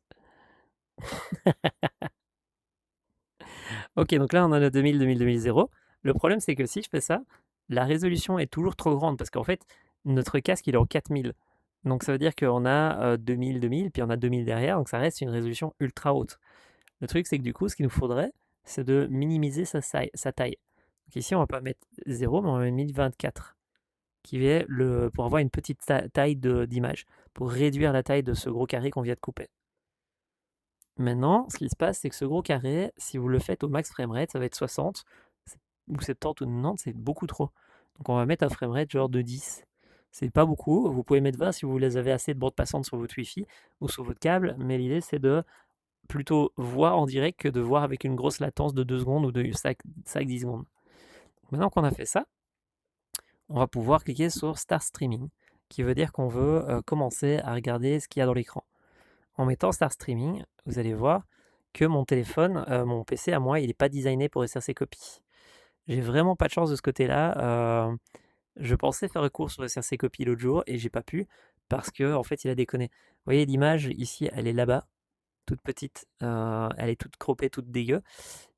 Ok, donc là, on a le 2000, 2000, 2000, 0. Le problème, c'est que si je fais ça, la résolution est toujours trop grande parce qu'en fait, notre casque, il est en 4000. Donc ça veut dire qu'on a 2000, 2000, puis on a 2000 derrière, donc ça reste une résolution ultra haute. Le truc, c'est que du coup, ce qu'il nous faudrait, c'est de minimiser sa taille. Donc ici, on va pas mettre 0, mais on va mettre 1024, qui est pour avoir une petite taille d'image, pour réduire la taille de ce gros carré qu'on vient de couper. Maintenant, ce qui se passe, c'est que ce gros carré, si vous le faites au max framerate, ça va être 60, ou 70 ou 90, c'est beaucoup trop. Donc on va mettre un framerate genre de 10. C'est pas beaucoup, vous pouvez mettre 20 si vous avez assez de bande passante sur votre Wi-Fi ou sur votre câble, mais l'idée c'est de plutôt voir en direct que de voir avec une grosse latence de 2 secondes ou de 5, 10 secondes. Maintenant qu'on a fait ça, on va pouvoir cliquer sur Start Streaming, qui veut dire qu'on veut commencer à regarder ce qu'il y a dans l'écran. En mettant Start Streaming, vous allez voir que mon téléphone, mon PC à moi, il n'est pas designé pour SRC Copy. J'ai vraiment pas de chance de ce côté-là. Je pensais faire recours sur SRC Copy l'autre jour et j'ai pas pu parce que en fait il a déconné. Vous voyez l'image ici, elle est là-bas, toute petite, elle est toute croppée, toute dégueu.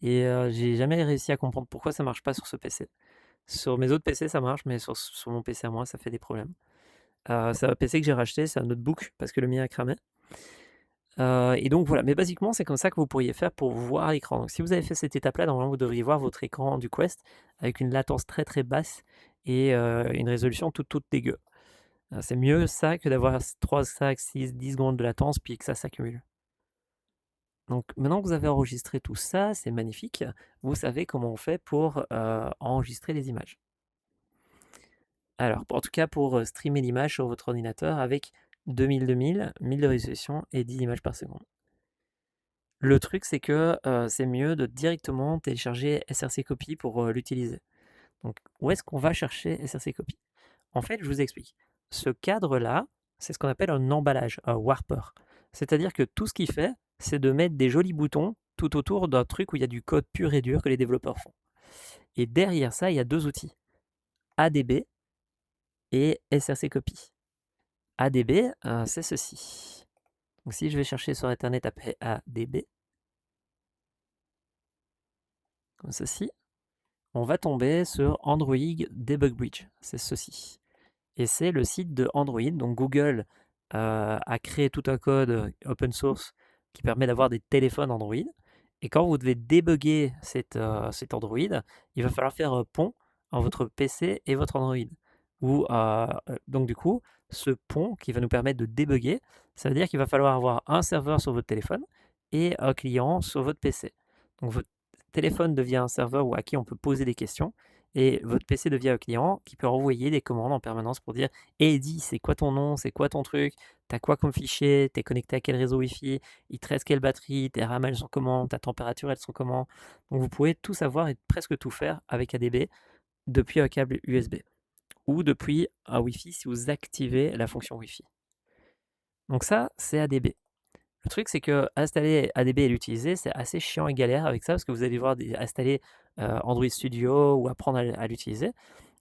Et j'ai jamais réussi à comprendre pourquoi ça marche pas sur ce PC. Sur mes autres PC ça marche, mais sur mon PC à moi ça fait des problèmes. C'est un PC que j'ai racheté, c'est un notebook parce que le mien a cramé. Et donc voilà, mais basiquement c'est comme ça que vous pourriez faire pour voir l'écran. Donc si vous avez fait cette étape-là, normalement vous devriez voir votre écran du Quest avec une latence très très basse et une résolution toute dégueu. C'est mieux ça que d'avoir 3, 5, 6, 10 secondes de latence puis que ça s'accumule. Donc maintenant que vous avez enregistré tout ça, c'est magnifique. Vous savez comment on fait pour enregistrer les images. Alors, en tout cas pour streamer l'image sur votre ordinateur avec 2000, 1000 de résolution et 10 images par seconde. Le truc, c'est que c'est mieux de directement télécharger SRC Copy pour l'utiliser. Donc, où est-ce qu'on va chercher SRC Copy? En fait, je vous explique. Ce cadre-là, c'est ce qu'on appelle un emballage, un warper. C'est-à-dire que tout ce qu'il fait, c'est de mettre des jolis boutons tout autour d'un truc où il y a du code pur et dur que les développeurs font. Et derrière ça, il y a 2 outils, ADB et SRC Copy. ADB, c'est ceci. Donc, si je vais chercher sur Internet après ADB, comme ceci, on va tomber sur Android Debug Bridge, c'est ceci. Et c'est le site de Android, donc Google a créé tout un code open source qui permet d'avoir des téléphones Android. Et quand vous devez débugger cet Android, il va falloir faire pont entre votre PC et votre Android. Donc du coup, ce pont qui va nous permettre de débugger, ça veut dire qu'il va falloir avoir un serveur sur votre téléphone et un client sur votre PC. Donc votre téléphone devient un serveur à qui on peut poser des questions et votre PC devient un client qui peut envoyer des commandes en permanence pour dire «Hey Eddie, c'est quoi ton nom? C'est quoi ton truc? T'as quoi comme fichier? T'es connecté à quel réseau Wi-Fi? Il te reste quelle batterie? Tes RAM elles sont comment? Ta température elles sont comment?» Donc vous pouvez tout savoir et presque tout faire avec ADB depuis un câble USB ou depuis un Wi-Fi si vous activez la fonction Wi-Fi. Donc ça, c'est ADB. Le truc, c'est que installer ADB et l'utiliser, c'est assez chiant et galère avec ça parce que vous allez devoir installer Android Studio ou apprendre à l'utiliser,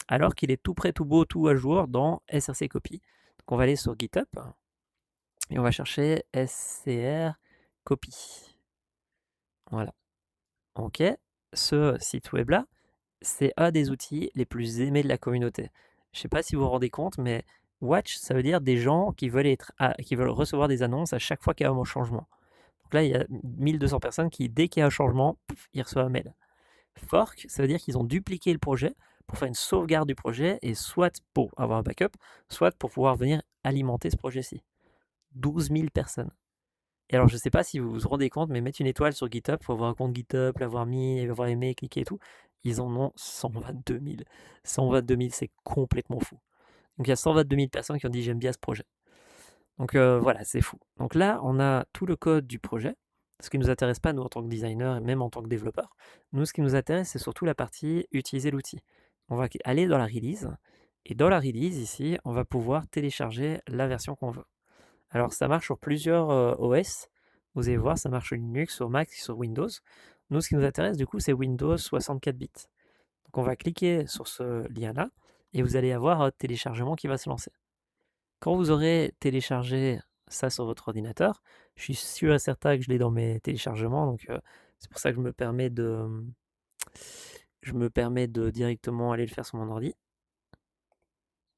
alors qu'il est tout prêt, tout beau, tout à jour dans SRC Copy. Donc on va aller sur GitHub et on va chercher SCR Copy. Voilà. Ok. Ce site web là, c'est un des outils les plus aimés de la communauté. Je ne sais pas si vous vous rendez compte, mais watch, ça veut dire des gens qui veulent recevoir des annonces à chaque fois qu'il y a un changement. Donc là, il y a 1200 personnes qui, dès qu'il y a un changement, ils reçoivent un mail. Fork, ça veut dire qu'ils ont dupliqué le projet pour faire une sauvegarde du projet et soit pour avoir un backup, soit pour pouvoir venir alimenter ce projet-ci. 12 000 personnes. Et alors, je ne sais pas si vous vous rendez compte, mais mettre une étoile sur GitHub, il faut avoir un compte GitHub, l'avoir mis, avoir aimé, cliqué et tout. Ils en ont 122 000. 122 000, c'est complètement fou. Donc, il y a 122 000 personnes qui ont dit j'aime bien ce projet. Donc, voilà, c'est fou. Donc là, on a tout le code du projet. Ce qui ne nous intéresse pas, nous, en tant que designer et même en tant que développeur. Nous, ce qui nous intéresse, c'est surtout la partie utiliser l'outil. On va aller dans la release. Et dans la release, ici, on va pouvoir télécharger la version qu'on veut. Alors, ça marche sur plusieurs OS. Vous allez voir, ça marche sur Linux, sur Mac, sur Windows. Nous, ce qui nous intéresse, du coup, c'est Windows 64 bits. Donc, on va cliquer sur ce lien-là et vous allez avoir un téléchargement qui va se lancer. Quand vous aurez téléchargé ça sur votre ordinateur, je suis sûr et certain que je l'ai dans mes téléchargements, donc c'est pour ça que je me permets de directement aller le faire sur mon ordi.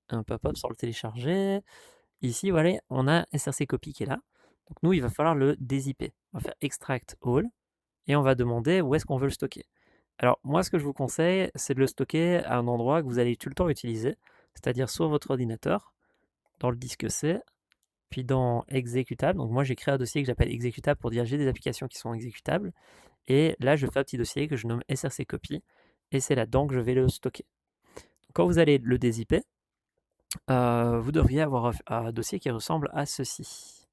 Un pop-up sans le télécharger. Ici, voilà, on a SRC Copy qui est là. Donc nous, il va falloir le dézipper. On va faire extract all et on va demander où est-ce qu'on veut le stocker. Alors moi, ce que je vous conseille, c'est de le stocker à un endroit que vous allez tout le temps utiliser, c'est-à-dire sur votre ordinateur, dans le disque C, puis dans exécutable. Donc moi, j'ai créé un dossier que j'appelle exécutable pour dire j'ai des applications qui sont exécutables. Et là, je fais un petit dossier que je nomme SRC Copy et c'est là-dedans que je vais le stocker. Quand vous allez le dézipper, vous devriez avoir un dossier qui ressemble à ceci.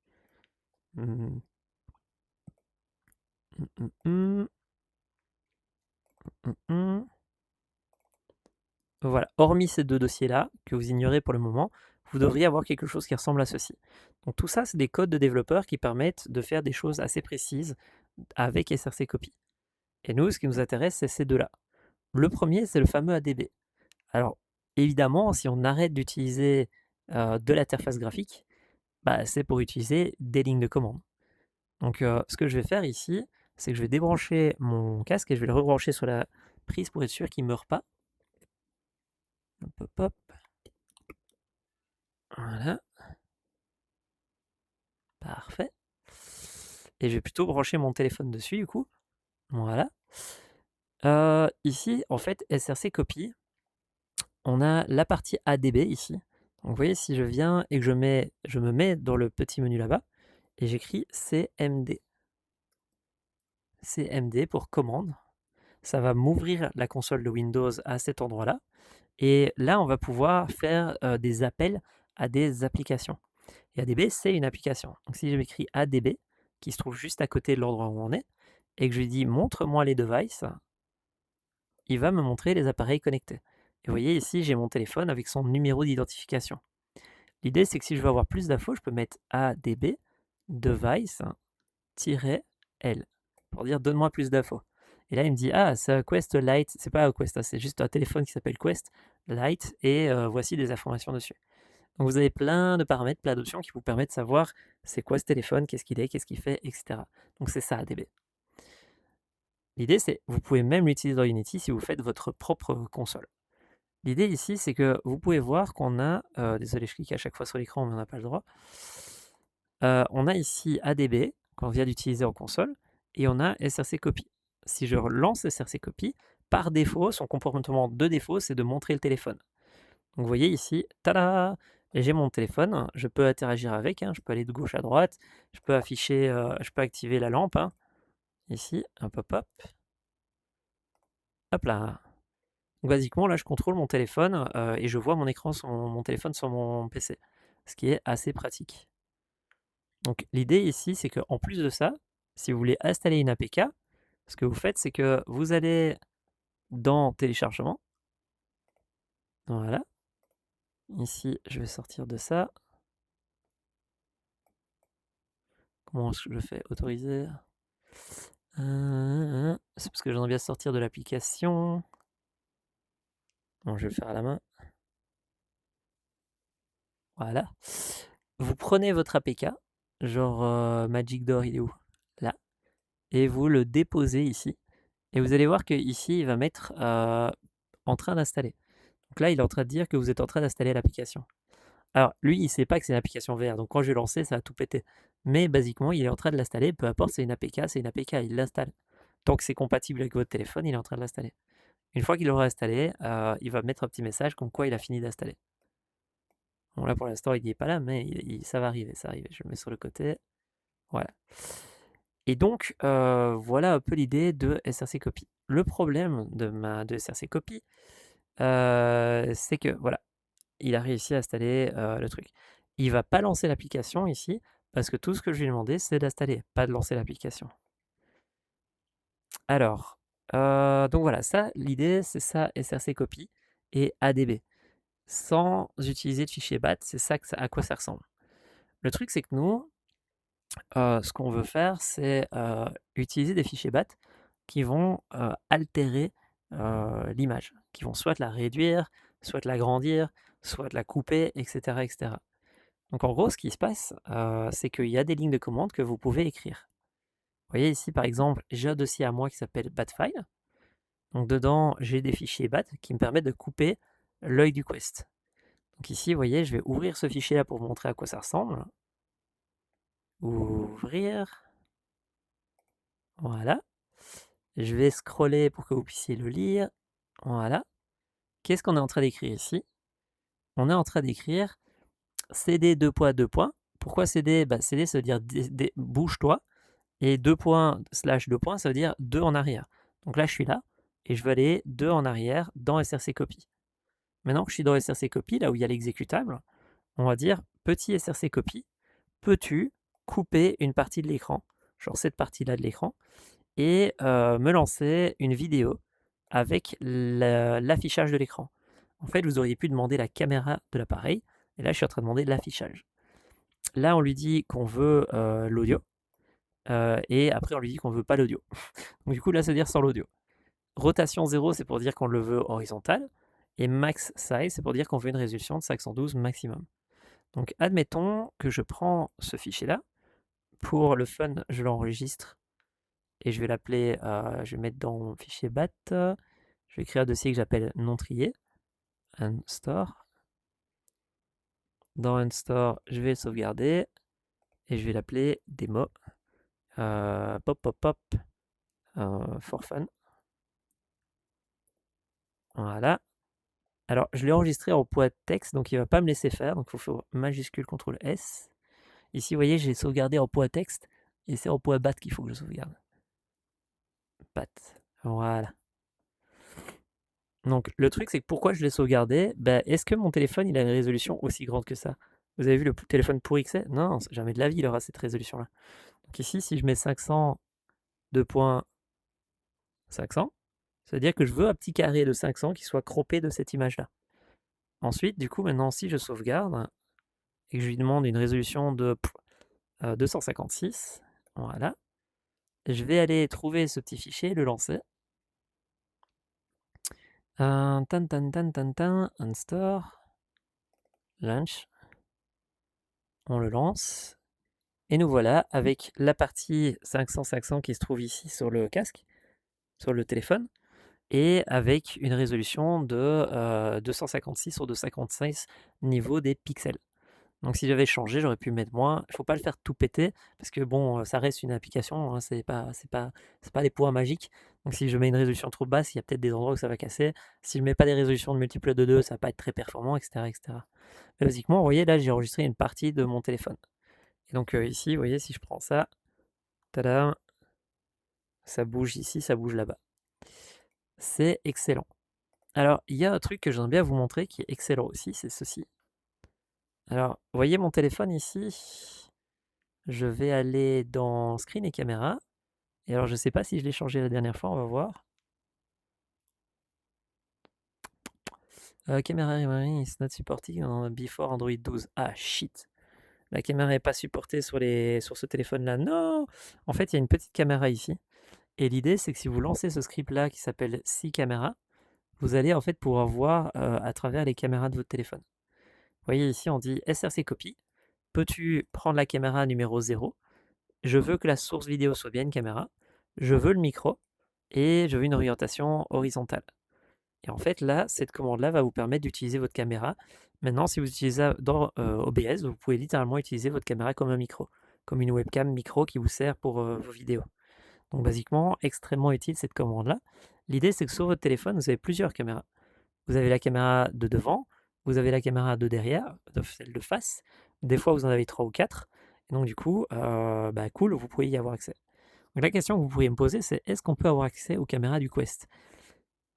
Voilà, hormis ces deux dossiers-là, que vous ignorez pour le moment, vous devriez avoir quelque chose qui ressemble à ceci. Donc tout ça, c'est des codes de développeurs qui permettent de faire des choses assez précises avec SRC Copy. Et nous, ce qui nous intéresse, c'est ces deux-là. Le premier, c'est le fameux ADB. Alors, évidemment, si on arrête d'utiliser de l'interface graphique, c'est pour utiliser des lignes de commande. Donc, ce que je vais faire ici, c'est que je vais débrancher mon casque et je vais le rebrancher sur la prise pour être sûr qu'il ne meurt pas. Hop, hop, hop. Voilà. Parfait. Et je vais plutôt brancher mon téléphone dessus, du coup. Voilà. Ici, en fait, SRC Copy, on a la partie ADB ici. Donc, vous voyez, si je viens et que je me mets dans le petit menu là-bas, et j'écris CMD. CMD pour commande. Ça va m'ouvrir la console de Windows à cet endroit-là. Et là, on va pouvoir faire des appels à des applications. Et ADB, c'est une application. Donc si je m'écris ADB, qui se trouve juste à côté de l'endroit où on est, et que je lui dis montre-moi les devices, il va me montrer les appareils connectés. Et vous voyez ici, j'ai mon téléphone avec son numéro d'identification. L'idée, c'est que si je veux avoir plus d'infos, je peux mettre ADB device-L pour dire donne-moi plus d'infos. Et là, il me dit ah, c'est un Quest Lite. C'est pas un Quest, c'est juste un téléphone qui s'appelle Quest Lite et voici des informations dessus. Donc vous avez plein de paramètres, plein d'options qui vous permettent de savoir c'est quoi ce téléphone, qu'est-ce qu'il est, qu'est-ce qu'il fait, etc. Donc c'est ça ADB. L'idée c'est, vous pouvez même l'utiliser dans Unity si vous faites votre propre console. L'idée ici c'est que vous pouvez voir qu'on a, désolé je clique à chaque fois sur l'écran mais on n'a pas le droit, on a ici ADB qu'on vient d'utiliser en console, et on a SRC Copy. Si je relance SRC Copy, par défaut, son comportement de défaut, c'est de montrer le téléphone. Donc vous voyez ici, tada! J'ai mon téléphone, je peux interagir avec, hein, je peux aller de gauche à droite, je peux afficher, je peux activer la lampe, hein, ici, un pop-up. Hop là! Donc basiquement, là, je contrôle mon téléphone et je vois mon écran sur mon téléphone sur mon PC, ce qui est assez pratique. Donc l'idée ici, c'est qu'en plus de ça, si vous voulez installer une APK, ce que vous faites, c'est que vous allez dans téléchargement. Voilà. Ici, je vais sortir de ça. Comment est-ce que je fais? Autoriser. C'est parce que j'aimerais bien sortir de l'application. Bon, je vais le faire à la main. Voilà. Vous prenez votre APK, genre Magic Door, il est où? Là. Et vous le déposez ici. Et vous allez voir qu'ici, il va mettre en train d'installer. Donc là, il est en train de dire que vous êtes en train d'installer l'application. Alors, lui, il ne sait pas que c'est une application VR, donc quand je vais lancer, ça va tout péter. Mais basiquement, il est en train de l'installer, peu importe, c'est une APK, il l'installe. Tant que c'est compatible avec votre téléphone, il est en train de l'installer. Une fois qu'il l'aura installé, il va mettre un petit message comme quoi il a fini d'installer. Bon, là, pour l'instant, il n'y est pas là, mais ça va arriver, ça arrive. Je le mets sur le côté. Voilà. Et donc, voilà un peu l'idée de SRC Copy. Le problème de SRC Copy, c'est que, voilà, il a réussi à installer le truc. Il va pas lancer l'application ici, parce que tout ce que je lui ai demandé, c'est d'installer, pas de lancer l'application. Alors, donc voilà, ça, l'idée, c'est ça, SRC Copy et ADB. Sans utiliser de fichier BAT, c'est ça, à quoi ça ressemble. Le truc, c'est que nous, ce qu'on veut faire, c'est utiliser des fichiers BAT qui vont altérer l'image, qui vont soit la réduire, soit l'agrandir, soit la couper, etc., etc. Donc en gros, ce qui se passe, c'est qu'il y a des lignes de commande que vous pouvez écrire. Vous voyez ici, par exemple, j'ai un dossier à moi qui s'appelle BATFile. Donc dedans, j'ai des fichiers BAT qui me permettent de couper l'œil du Quest. Donc ici, vous voyez, je vais ouvrir ce fichier-là pour vous montrer à quoi ça ressemble. Ouvrir. Voilà. Je vais scroller pour que vous puissiez le lire. Voilà. Qu'est-ce qu'on est en train d'écrire ici? On est en train d'écrire CD 2 points 2 points. Pourquoi CD? CD, ça veut dire bouge-toi. Et 2 points / 2 points, ça veut dire 2 en arrière. Donc là, je suis là et je veux aller 2 en arrière dans SRC Copy. Maintenant que je suis dans SRC Copy, là où il y a l'exécutable, on va dire petit SRC Copy, peux-tu couper une partie de l'écran, genre cette partie-là de l'écran, et me lancer une vidéo avec l'affichage de l'écran. En fait, vous auriez pu demander la caméra de l'appareil, et là, je suis en train de demander l'affichage. Là, on lui dit qu'on veut l'audio, et après, on lui dit qu'on ne veut pas l'audio. Donc, du coup, là, ça veut dire sans l'audio. Rotation 0, c'est pour dire qu'on le veut horizontal, et max size, c'est pour dire qu'on veut une résolution de 512 maximum. Donc, admettons que je prends ce fichier-là. Pour le fun, je l'enregistre et je vais l'appeler, je vais mettre dans mon fichier BAT, je vais créer un dossier que j'appelle non trié, unstore. Dans unstore, je vais le sauvegarder et je vais l'appeler démo, pop pop pop, for fun. Voilà. Alors, je l'ai enregistré en point texte, donc il ne va pas me laisser faire, donc il faut faire majuscule CTRL S. Ici, vous voyez, j'ai sauvegardé en point texte et c'est en point BAT qu'il faut que je sauvegarde. BAT, voilà. Donc le truc, c'est que pourquoi je l'ai sauvegardé? Est-ce que mon téléphone, il a une résolution aussi grande que ça? Vous avez vu le téléphone pourri que c'est? Non, jamais de la vie, il aura cette résolution-là. Donc ici, si je mets 500, 2.500, ça veut dire que je veux un petit carré de 500 qui soit croppé de cette image-là. Ensuite, du coup, maintenant, si je sauvegarde et que je lui demande une résolution de 256, voilà, je vais aller trouver ce petit fichier, le lancer. Unstore, launch, on le lance, et nous voilà avec la partie 500-500 qui se trouve ici sur le casque, sur le téléphone, et avec une résolution de 256 sur 256 niveau des pixels. Donc si j'avais changé, j'aurais pu mettre moins. Il faut pas le faire tout péter parce que bon, ça reste une application, hein, c'est pas des poids magiques. Donc si je mets une résolution trop basse, il y a peut-être des endroits où ça va casser. Si je mets pas des résolutions de multiples de 2, ça va pas être très performant, etc., etc. Mais basiquement, vous voyez là, j'ai enregistré une partie de mon téléphone. Et donc ici, vous voyez, si je prends ça, tada, ça bouge ici, ça bouge là-bas. C'est excellent. Alors, il y a un truc que j'aimerais bien vous montrer qui est excellent aussi, c'est ceci. Alors, vous voyez mon téléphone ici? Je vais aller dans Screen et Caméra. Et alors, je ne sais pas si je l'ai changé la dernière fois, on va voir. Caméra is not supported before Android 12. Ah, shit. La caméra n'est pas supportée sur ce téléphone-là. Non! En fait, il y a une petite caméra ici. Et l'idée, c'est que si vous lancez ce script-là qui s'appelle Si Camera, vous allez en fait pouvoir voir à travers les caméras de votre téléphone. Vous voyez ici, on dit SRC Copy. Peux-tu prendre la caméra numéro 0? Je veux que la source vidéo soit bien une caméra. Je veux le micro. Et je veux une orientation horizontale. Et en fait, là, cette commande-là va vous permettre d'utiliser votre caméra. Maintenant, si vous utilisez dans OBS, vous pouvez littéralement utiliser votre caméra comme un micro, comme une webcam micro qui vous sert pour vos vidéos. Donc, basiquement, extrêmement utile cette commande-là. L'idée, c'est que sur votre téléphone, vous avez plusieurs caméras. Vous avez la caméra de devant, vous avez la caméra de derrière, celle de face. Des fois, vous en avez 3 ou 4. Et donc, du coup, cool, vous pouvez y avoir accès. Donc, la question que vous pourriez me poser, c'est est-ce qu'on peut avoir accès aux caméras du Quest?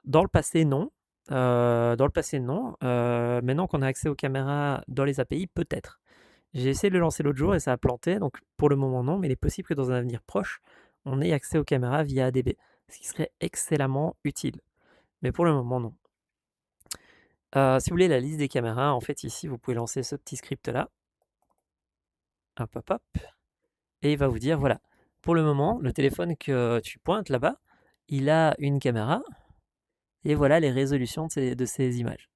Dans le passé, non. Maintenant qu'on a accès aux caméras dans les API, peut-être. J'ai essayé de le lancer l'autre jour et ça a planté, donc pour le moment non, mais il est possible que dans un avenir proche, on ait accès aux caméras via ADB, ce qui serait excellemment utile. Mais pour le moment, non. Si vous voulez la liste des caméras, en fait ici, vous pouvez lancer ce petit script-là. Hop, hop, hop. Et il va vous dire, voilà, pour le moment, le téléphone que tu pointes là-bas, il a une caméra, et voilà les résolutions de ces images.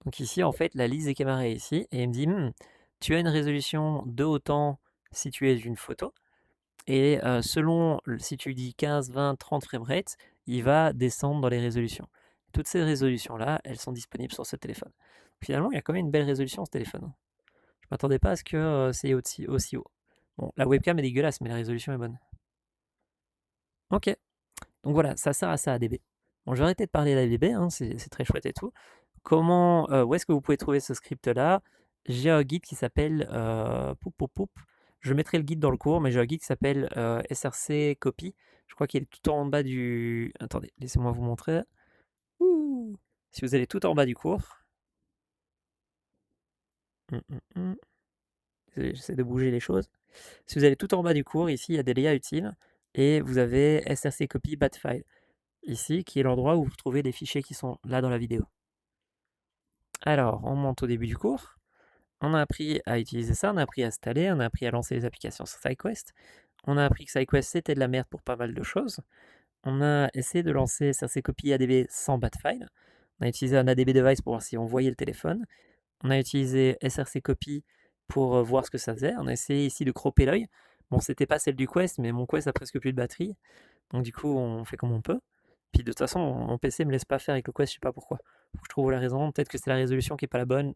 Donc ici, en fait, la liste des caméras est ici, et il me dit, tu as une résolution de autant si tu es une photo, et selon si tu dis 15, 20, 30 framerate, il va descendre dans les résolutions. Toutes ces résolutions-là, elles sont disponibles sur ce téléphone. Finalement, il y a quand même une belle résolution ce téléphone. Je ne m'attendais pas à ce que c'est aussi haut. Bon, la webcam est dégueulasse, mais la résolution est bonne. Ok, donc voilà, ça sert à ça ADB. Bon, je vais arrêter de parler d'ADB, hein, c'est très chouette et tout. Où est-ce que vous pouvez trouver ce script-là? J'ai un guide qui s'appelle Je mettrai le guide dans le cours, mais j'ai un guide qui s'appelle SRC Copy. Je crois qu'il est tout en bas du. Attendez, laissez-moi vous montrer. Ouh. Si vous allez tout en bas du cours. J'essaie de bouger les choses. Si vous allez tout en bas du cours, ici, il y a des liens utiles. Et vous avez SRC Copy Bat File. Ici, qui est l'endroit où vous trouvez les fichiers qui sont là dans la vidéo. Alors, on monte au début du cours. On a appris à utiliser ça, on a appris à installer, on a appris à lancer les applications sur SideQuest. On a appris que SideQuest c'était de la merde pour pas mal de choses. On a essayé de lancer SRC Copy ADB sans batfile. On a utilisé un ADB device pour voir si on voyait le téléphone. On a utilisé SRC Copy pour voir ce que ça faisait. On a essayé ici de cropper l'œil. Bon, c'était pas celle du Quest, mais mon Quest a presque plus de batterie. Donc du coup, on fait comme on peut. Puis de toute façon, mon PC me laisse pas faire avec le Quest, je sais pas pourquoi. Faut que je trouve la raison. Peut-être que c'est la résolution qui est pas la bonne.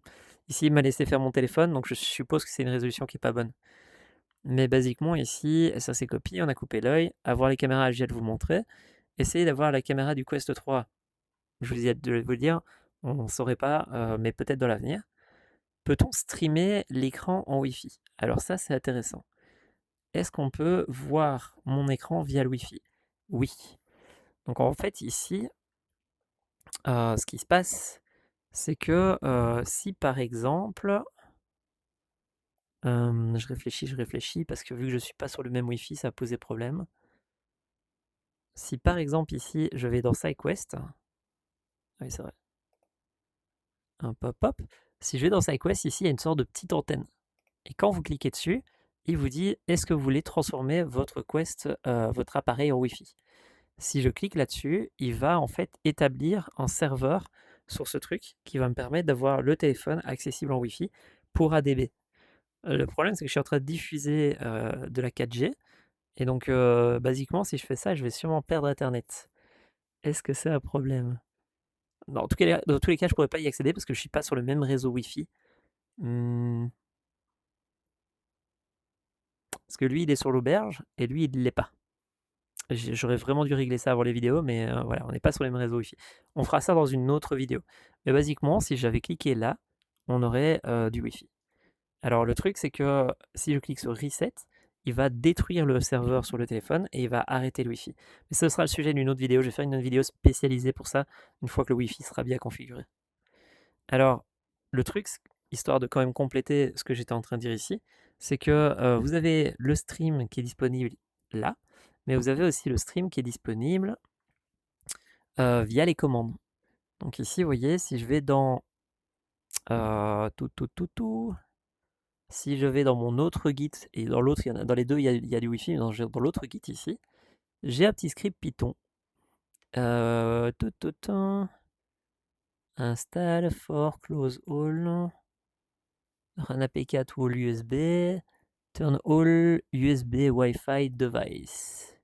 Ici, il m'a laissé faire mon téléphone, donc je suppose que c'est une résolution qui est pas bonne. Mais basiquement, ici, ça c'est copié, on a coupé l'œil. Avoir les caméras, je viens de vous montrer. Essayez d'avoir la caméra du Quest 3. Je vous ai de vous le dire, on ne saurait pas, mais peut-être dans l'avenir. Peut-on streamer l'écran en Wi-Fi? Alors ça, c'est intéressant. Est-ce qu'on peut voir mon écran via le Wi-Fi? Oui. Donc en fait, ici, ce qui se passe, c'est que si par exemple, je réfléchis, parce que vu que je ne suis pas sur le même Wi-Fi, ça a posé problème. Si par exemple ici, je vais dans SideQuest, oui c'est vrai, hop, si je vais dans SideQuest, ici il y a une sorte de petite antenne. Et quand vous cliquez dessus, il vous dit est-ce que vous voulez transformer votre Quest, votre appareil en Wi-Fi? Si je clique là-dessus, il va en fait établir un serveur sur ce truc qui va me permettre d'avoir le téléphone accessible en Wi-Fi pour ADB. Le problème, c'est que je suis en train de diffuser de la 4G. Et donc, basiquement, si je fais ça, je vais sûrement perdre Internet. Est-ce que c'est un problème? Non, dans tous les cas, je ne pourrais pas y accéder parce que je ne suis pas sur le même réseau Wi-Fi. Parce que lui, il est sur l'auberge et lui, il ne l'est pas. J'aurais vraiment dû régler ça avant les vidéos, mais voilà, on n'est pas sur les mêmes réseaux Wi-Fi. On fera ça dans une autre vidéo. Mais basiquement, si j'avais cliqué là, on aurait du Wi-Fi. Alors le truc, c'est que si je clique sur Reset, il va détruire le serveur sur le téléphone et il va arrêter le Wi-Fi. Mais ce sera le sujet d'une autre vidéo. Je vais faire une autre vidéo spécialisée pour ça, une fois que le Wi-Fi sera bien configuré. Alors, le truc, histoire de quand même compléter ce que j'étais en train de dire ici, c'est que vous avez le stream qui est disponible là, mais vous avez aussi le stream qui est disponible via les commandes. Donc ici, vous voyez, si je vais dans si je vais dans mon autre Git, et dans l'autre, dans les deux, il y a du Wi-Fi, mais dans l'autre Git ici, j'ai un petit script Python. Install for close all, run APK to all USB, turn all USB Wi-Fi device.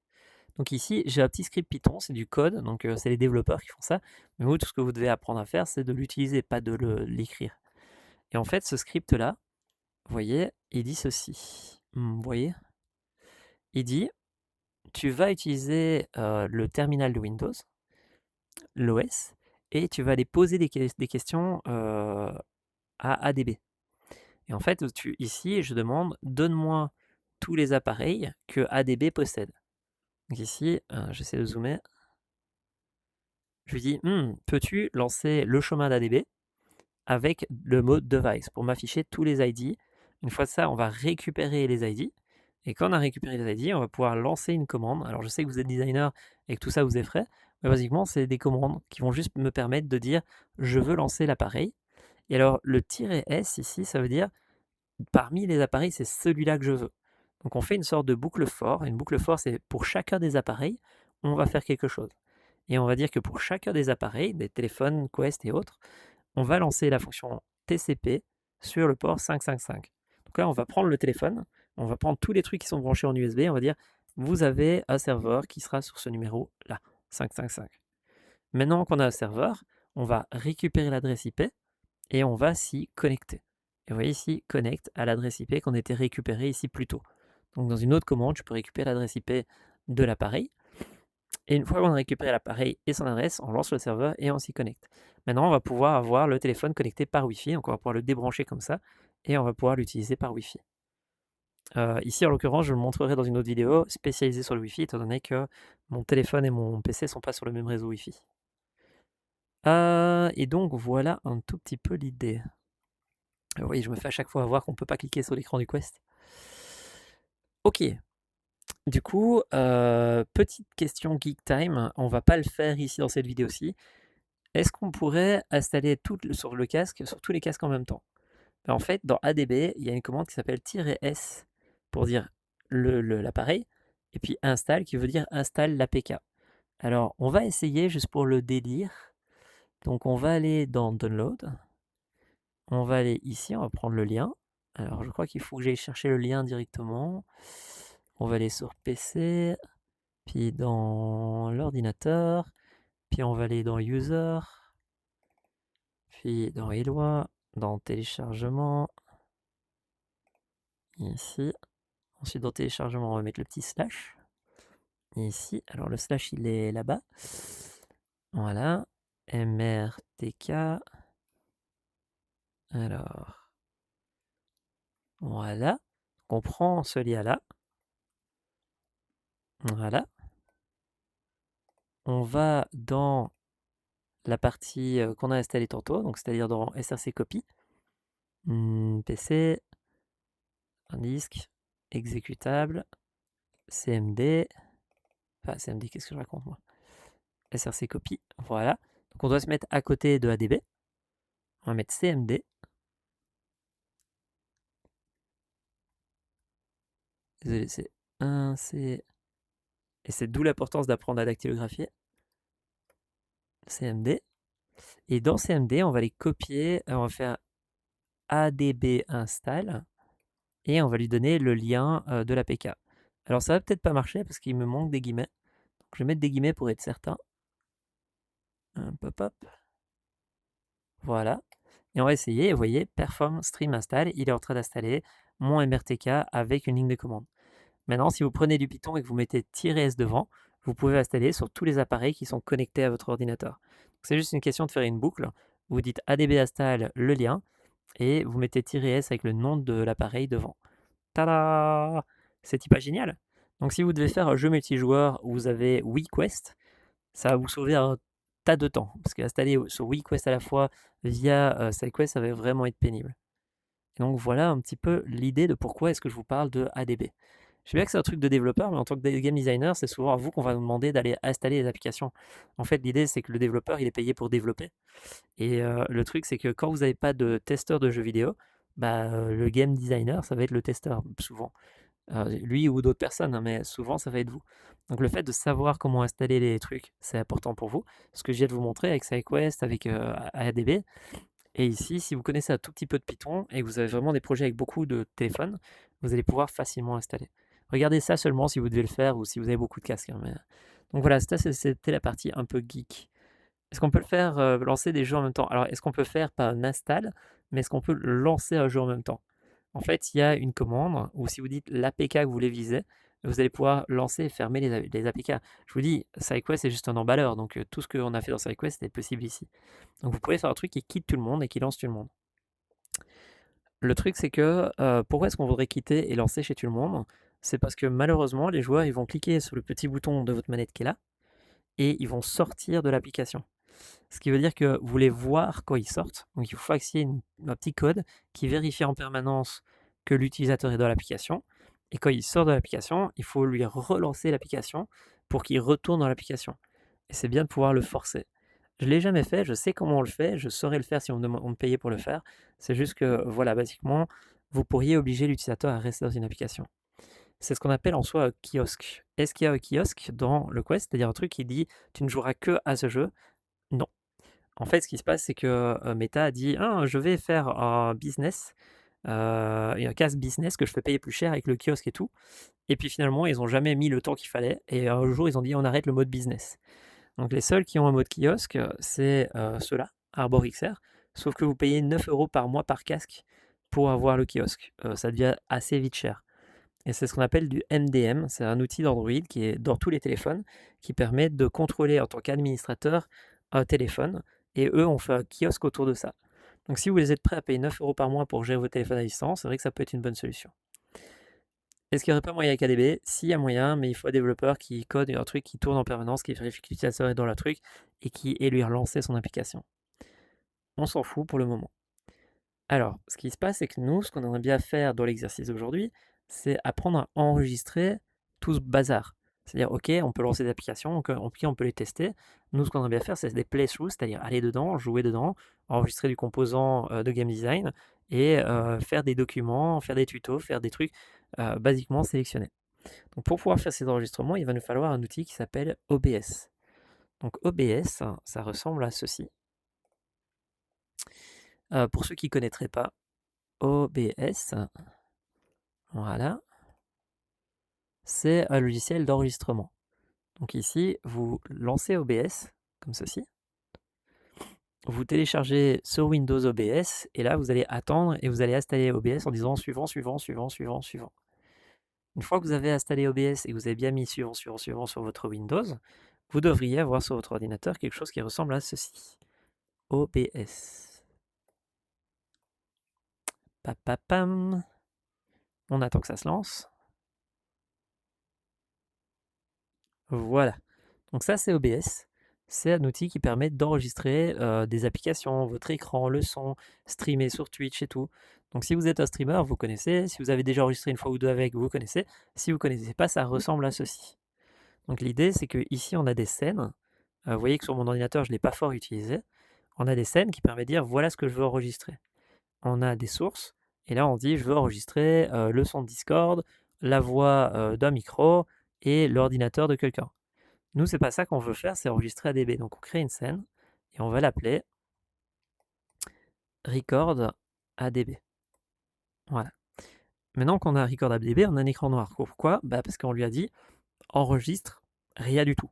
Donc ici, j'ai un petit script Python, c'est du code, donc c'est les développeurs qui font ça. Mais vous, tout ce que vous devez apprendre à faire, c'est de l'utiliser, pas de l'écrire. Et en fait, ce script-là, vous voyez, il dit ceci. Vous voyez? Il dit, tu vas utiliser le terminal de Windows, l'OS, et tu vas aller poser des questions à ADB. Et en fait, ici, je demande, donne-moi tous les appareils que ADB possède. Donc ici, j'essaie de zoomer. Je lui dis, peux-tu lancer le chemin d'ADB avec le mot device pour m'afficher tous les ID. Une fois ça, on va récupérer les ID. Et quand on a récupéré les ID, on va pouvoir lancer une commande. Alors je sais que vous êtes designer et que tout ça vous effraie, mais basiquement, c'est des commandes qui vont juste me permettre de dire je veux lancer l'appareil. Et alors le "-s" ici, ça veut dire parmi les appareils, c'est celui-là que je veux. Donc on fait une sorte de boucle for. Une boucle for, c'est pour chacun des appareils, on va faire quelque chose. Et on va dire que pour chacun des appareils, des téléphones, Quest et autres, on va lancer la fonction TCP sur le port 555. Donc là, on va prendre le téléphone, on va prendre tous les trucs qui sont branchés en USB, on va dire, vous avez un serveur qui sera sur ce numéro-là, 555. Maintenant qu'on a un serveur, on va récupérer l'adresse IP et on va s'y connecter. Et vous voyez ici, connect à l'adresse IP qu'on était récupérée ici plus tôt. Donc dans une autre commande, je peux récupérer l'adresse IP de l'appareil. Et une fois qu'on a récupéré l'appareil et son adresse, on lance le serveur et on s'y connecte. Maintenant, on va pouvoir avoir le téléphone connecté par Wi-Fi, donc on va pouvoir le débrancher comme ça, et on va pouvoir l'utiliser par Wi-Fi. Ici, en l'occurrence, je le montrerai dans une autre vidéo spécialisée sur le Wi-Fi, étant donné que mon téléphone et mon PC ne sont pas sur le même réseau Wi-Fi. Et donc, voilà un tout petit peu l'idée. Oui, je me fais à chaque fois avoir qu'on ne peut pas cliquer sur l'écran du Quest. Ok. Du coup, petite question Geek Time, on va pas le faire ici dans cette vidéo-ci. Est-ce qu'on pourrait installer sur le casque, sur tous les casques en même temps? En fait, dans ADB, il y a une commande qui s'appelle "-s" pour dire l'appareil, et puis install qui veut dire installe l'APK. Alors, on va essayer juste pour le délire. Donc, on va aller dans Download. On va aller ici, on va prendre le lien. Alors, je crois qu'il faut que j'aille chercher le lien directement. On va aller sur PC, puis dans l'ordinateur, puis on va aller dans User, puis dans Eloi, dans téléchargement, ici. Ensuite dans téléchargement, on va mettre le petit slash. Ici, alors le slash il est là-bas. Voilà, mrtk. Alors, voilà. On prend ce lien-là. Voilà. On va dans la partie qu'on a installée tantôt, donc c'est-à-dire dans src copy. PC, un disque, exécutable, cmd, enfin cmd, qu'est-ce que je raconte moi? src copy, voilà. Donc on doit se mettre à côté de ADB. On va mettre cmd. Désolé, c'est 1, C. Et c'est d'où l'importance d'apprendre à dactylographier. cmd. Et dans cmd, on va les copier. On va faire adb install. Et on va lui donner le lien de l'APK. Alors ça va peut-être pas marcher parce qu'il me manque des guillemets. Donc, je vais mettre des guillemets pour être certain. Un pop-up. Voilà. Et on va essayer. Et vous voyez, perform stream install. Il est en train d'installer mon MRTK avec une ligne de commande. Maintenant, si vous prenez du Python et que vous mettez "-s devant, vous pouvez installer sur tous les appareils qui sont connectés à votre ordinateur. C'est juste une question de faire une boucle. Vous dites adb install le lien et vous mettez "-s avec le nom de l'appareil devant. Tada! C'est hyper génial. Donc si vous devez faire un jeu multijoueur où vous avez WeQuest, ça va vous sauver un tas de temps. Parce qu'installer sur WeQuest à la fois via SideQuest, ça va vraiment être pénible. Et donc voilà un petit peu l'idée de pourquoi est-ce que je vous parle de ADB. Je sais bien que c'est un truc de développeur, mais en tant que game designer, c'est souvent à vous qu'on va nous demander d'aller installer les applications. En fait, l'idée, c'est que le développeur, il est payé pour développer. Et le truc, c'est que quand vous n'avez pas de testeur de jeux vidéo, le game designer, ça va être le testeur, souvent. Lui ou d'autres personnes, hein, mais souvent, ça va être vous. Donc le fait de savoir comment installer les trucs, c'est important pour vous. Ce que je viens de vous montrer avec SideQuest, avec ADB. Et ici, si vous connaissez un tout petit peu de Python et que vous avez vraiment des projets avec beaucoup de téléphones, vous allez pouvoir facilement installer. Regardez ça seulement si vous devez le faire ou si vous avez beaucoup de casques, hein, donc voilà, c'était la partie un peu geek. Est-ce qu'on peut le faire lancer des jeux en même temps? Alors, est-ce qu'on peut faire pas un install, mais est-ce qu'on peut lancer un jeu en même temps? En fait, il y a une commande où si vous dites l'APK que vous voulez viser, vous allez pouvoir lancer et fermer les APK. Je vous dis, SideQuest c'est juste un emballeur, donc tout ce qu'on a fait dans SideQuest est possible ici. Donc vous pouvez faire un truc qui quitte tout le monde et qui lance tout le monde. Le truc, c'est que pourquoi est-ce qu'on voudrait quitter et lancer chez tout le monde? C'est parce que malheureusement, les joueurs ils vont cliquer sur le petit bouton de votre manette qui est là et ils vont sortir de l'application. Ce qui veut dire que vous voulez voir quand ils sortent. Donc il faut faxier un petit code qui vérifie en permanence que l'utilisateur est dans l'application. Et quand il sort de l'application, il faut lui relancer l'application pour qu'il retourne dans l'application. Et c'est bien de pouvoir le forcer. Je ne l'ai jamais fait, je sais comment on le fait, je saurais le faire si on me payait pour le faire. C'est juste que, voilà, basiquement, vous pourriez obliger l'utilisateur à rester dans une application. C'est ce qu'on appelle en soi un kiosque. Est-ce qu'il y a un kiosque dans le Quest, c'est-à-dire un truc qui dit tu ne joueras que à ce jeu? Non. En fait, ce qui se passe, c'est que Meta a dit ah, je vais faire un business, un casse business que je fais payer plus cher avec le kiosque et tout. Et puis finalement, ils n'ont jamais mis le temps qu'il fallait. Et un jour, ils ont dit on arrête le mode business. Donc les seuls qui ont un mode kiosque, c'est ceux-là, Arbor XR, sauf que vous payez 9 € par mois par casque pour avoir le kiosque. Ça devient assez vite cher. Et c'est ce qu'on appelle du MDM, c'est un outil d'Android qui est dans tous les téléphones, qui permet de contrôler en tant qu'administrateur un téléphone, et eux ont fait un kiosque autour de ça. Donc si vous êtes prêts à payer 9 € par mois pour gérer vos téléphones à distance, c'est vrai que ça peut être une bonne solution. Est-ce qu'il n'y aurait pas moyen avec ADB? Si, il y a moyen, mais il faut un développeur qui code un truc qui tourne en permanence, qui vérifie que l'utilisateur est dans le truc et qui ait lui relancé son application. On s'en fout pour le moment. Alors, ce qui se passe, c'est que nous, ce qu'on aimerait bien faire dans l'exercice d'aujourd'hui, c'est apprendre à enregistrer tout ce bazar. C'est-à-dire, ok, on peut lancer des applications, ok, on peut les tester. Nous, ce qu'on aimerait bien faire, c'est des playthroughs, c'est-à-dire aller dedans, jouer dedans, enregistrer du composant de game design et faire des documents, faire des tutos, faire des trucs basiquement sélectionnés. Donc, pour pouvoir faire ces enregistrements, il va nous falloir un outil qui s'appelle OBS. Donc, OBS, ça ressemble à ceci. Pour ceux qui ne connaîtraient pas, OBS, voilà, c'est un logiciel d'enregistrement. Donc ici, vous lancez OBS, comme ceci. Vous téléchargez sur Windows OBS, et là, vous allez attendre et vous allez installer OBS en disant suivant, suivant, suivant, suivant, suivant. Une fois que vous avez installé OBS et que vous avez bien mis suivant, suivant, suivant sur votre Windows, vous devriez avoir sur votre ordinateur quelque chose qui ressemble à ceci. OBS. Papapam. On attend que ça se lance. Voilà. Donc ça, c'est OBS. C'est un outil qui permet d'enregistrer des applications, votre écran, le son, streamer sur Twitch et tout. Donc si vous êtes un streamer, vous connaissez. Si vous avez déjà enregistré une fois ou deux avec, vous connaissez. Si vous ne connaissez pas, ça ressemble à ceci. Donc l'idée, c'est que ici on a des scènes. Vous voyez que sur mon ordinateur, je ne l'ai pas fort utilisé. On a des scènes qui permettent de dire voilà ce que je veux enregistrer. On a des sources. Et là, on dit je veux enregistrer le son de Discord, la voix d'un micro et l'ordinateur de quelqu'un. Nous, c'est pas ça qu'on veut faire, c'est enregistrer ADB. Donc on crée une scène et on va l'appeler Record ADB. Voilà. Maintenant qu'on a Record ADB, on a un écran noir. Pourquoi? Parce qu'on lui a dit enregistre rien du tout.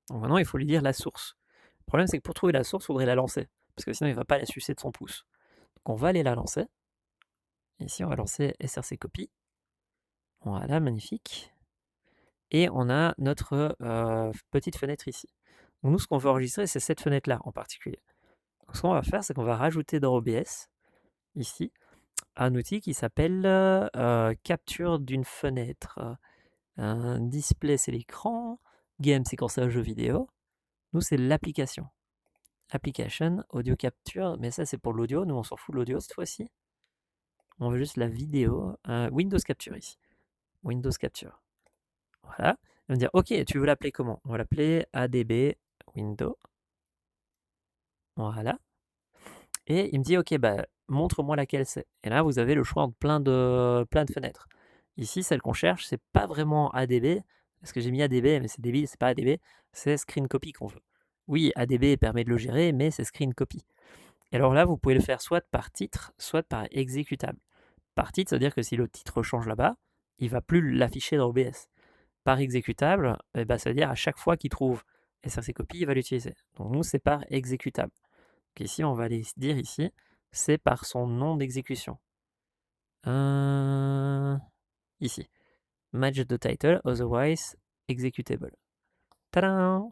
Donc maintenant, il faut lui dire la source. Le problème, c'est que pour trouver la source, il faudrait la lancer. Parce que sinon, il ne va pas la sucer de son pouce. Donc on va aller la lancer. Ici, on va lancer src copy. Voilà, magnifique. et on a notre petite fenêtre ici. Donc nous, ce qu'on veut enregistrer, c'est cette fenêtre-là en particulier. Donc ce qu'on va faire, c'est qu'on va rajouter dans OBS, ici, un outil qui s'appelle capture d'une fenêtre. Un display, c'est l'écran. Game, c'est quand c'est un jeu vidéo. Nous, c'est l'application. Application, audio capture, mais ça, c'est pour l'audio. Nous, on s'en fout de l'audio cette fois-ci. On veut juste la vidéo. Windows Capture ici. Windows Capture. Voilà. Il va me dire, OK, tu veux l'appeler comment? On va l'appeler ADB Windows. Voilà. Et il me dit, OK, bah, montre-moi laquelle c'est. Et là, vous avez le choix entre plein de fenêtres. Ici, celle qu'on cherche, c'est pas vraiment ADB, parce que j'ai mis ADB, mais c'est débile, c'est pas ADB, c'est Screen Copy qu'on veut. Oui, ADB permet de le gérer, mais c'est Screen Copy. Et alors là, vous pouvez le faire soit par titre, soit par exécutable. Par titre, ça veut dire que si le titre change là-bas, il ne va plus l'afficher dans OBS. Par exécutable, eh ben, ça veut dire à chaque fois qu'il trouve SRC Copy, il va l'utiliser. Donc nous, c'est par exécutable. Donc ici, on va aller dire ici, c'est par son nom d'exécution. Ici. Match the title, otherwise executable. Tadam!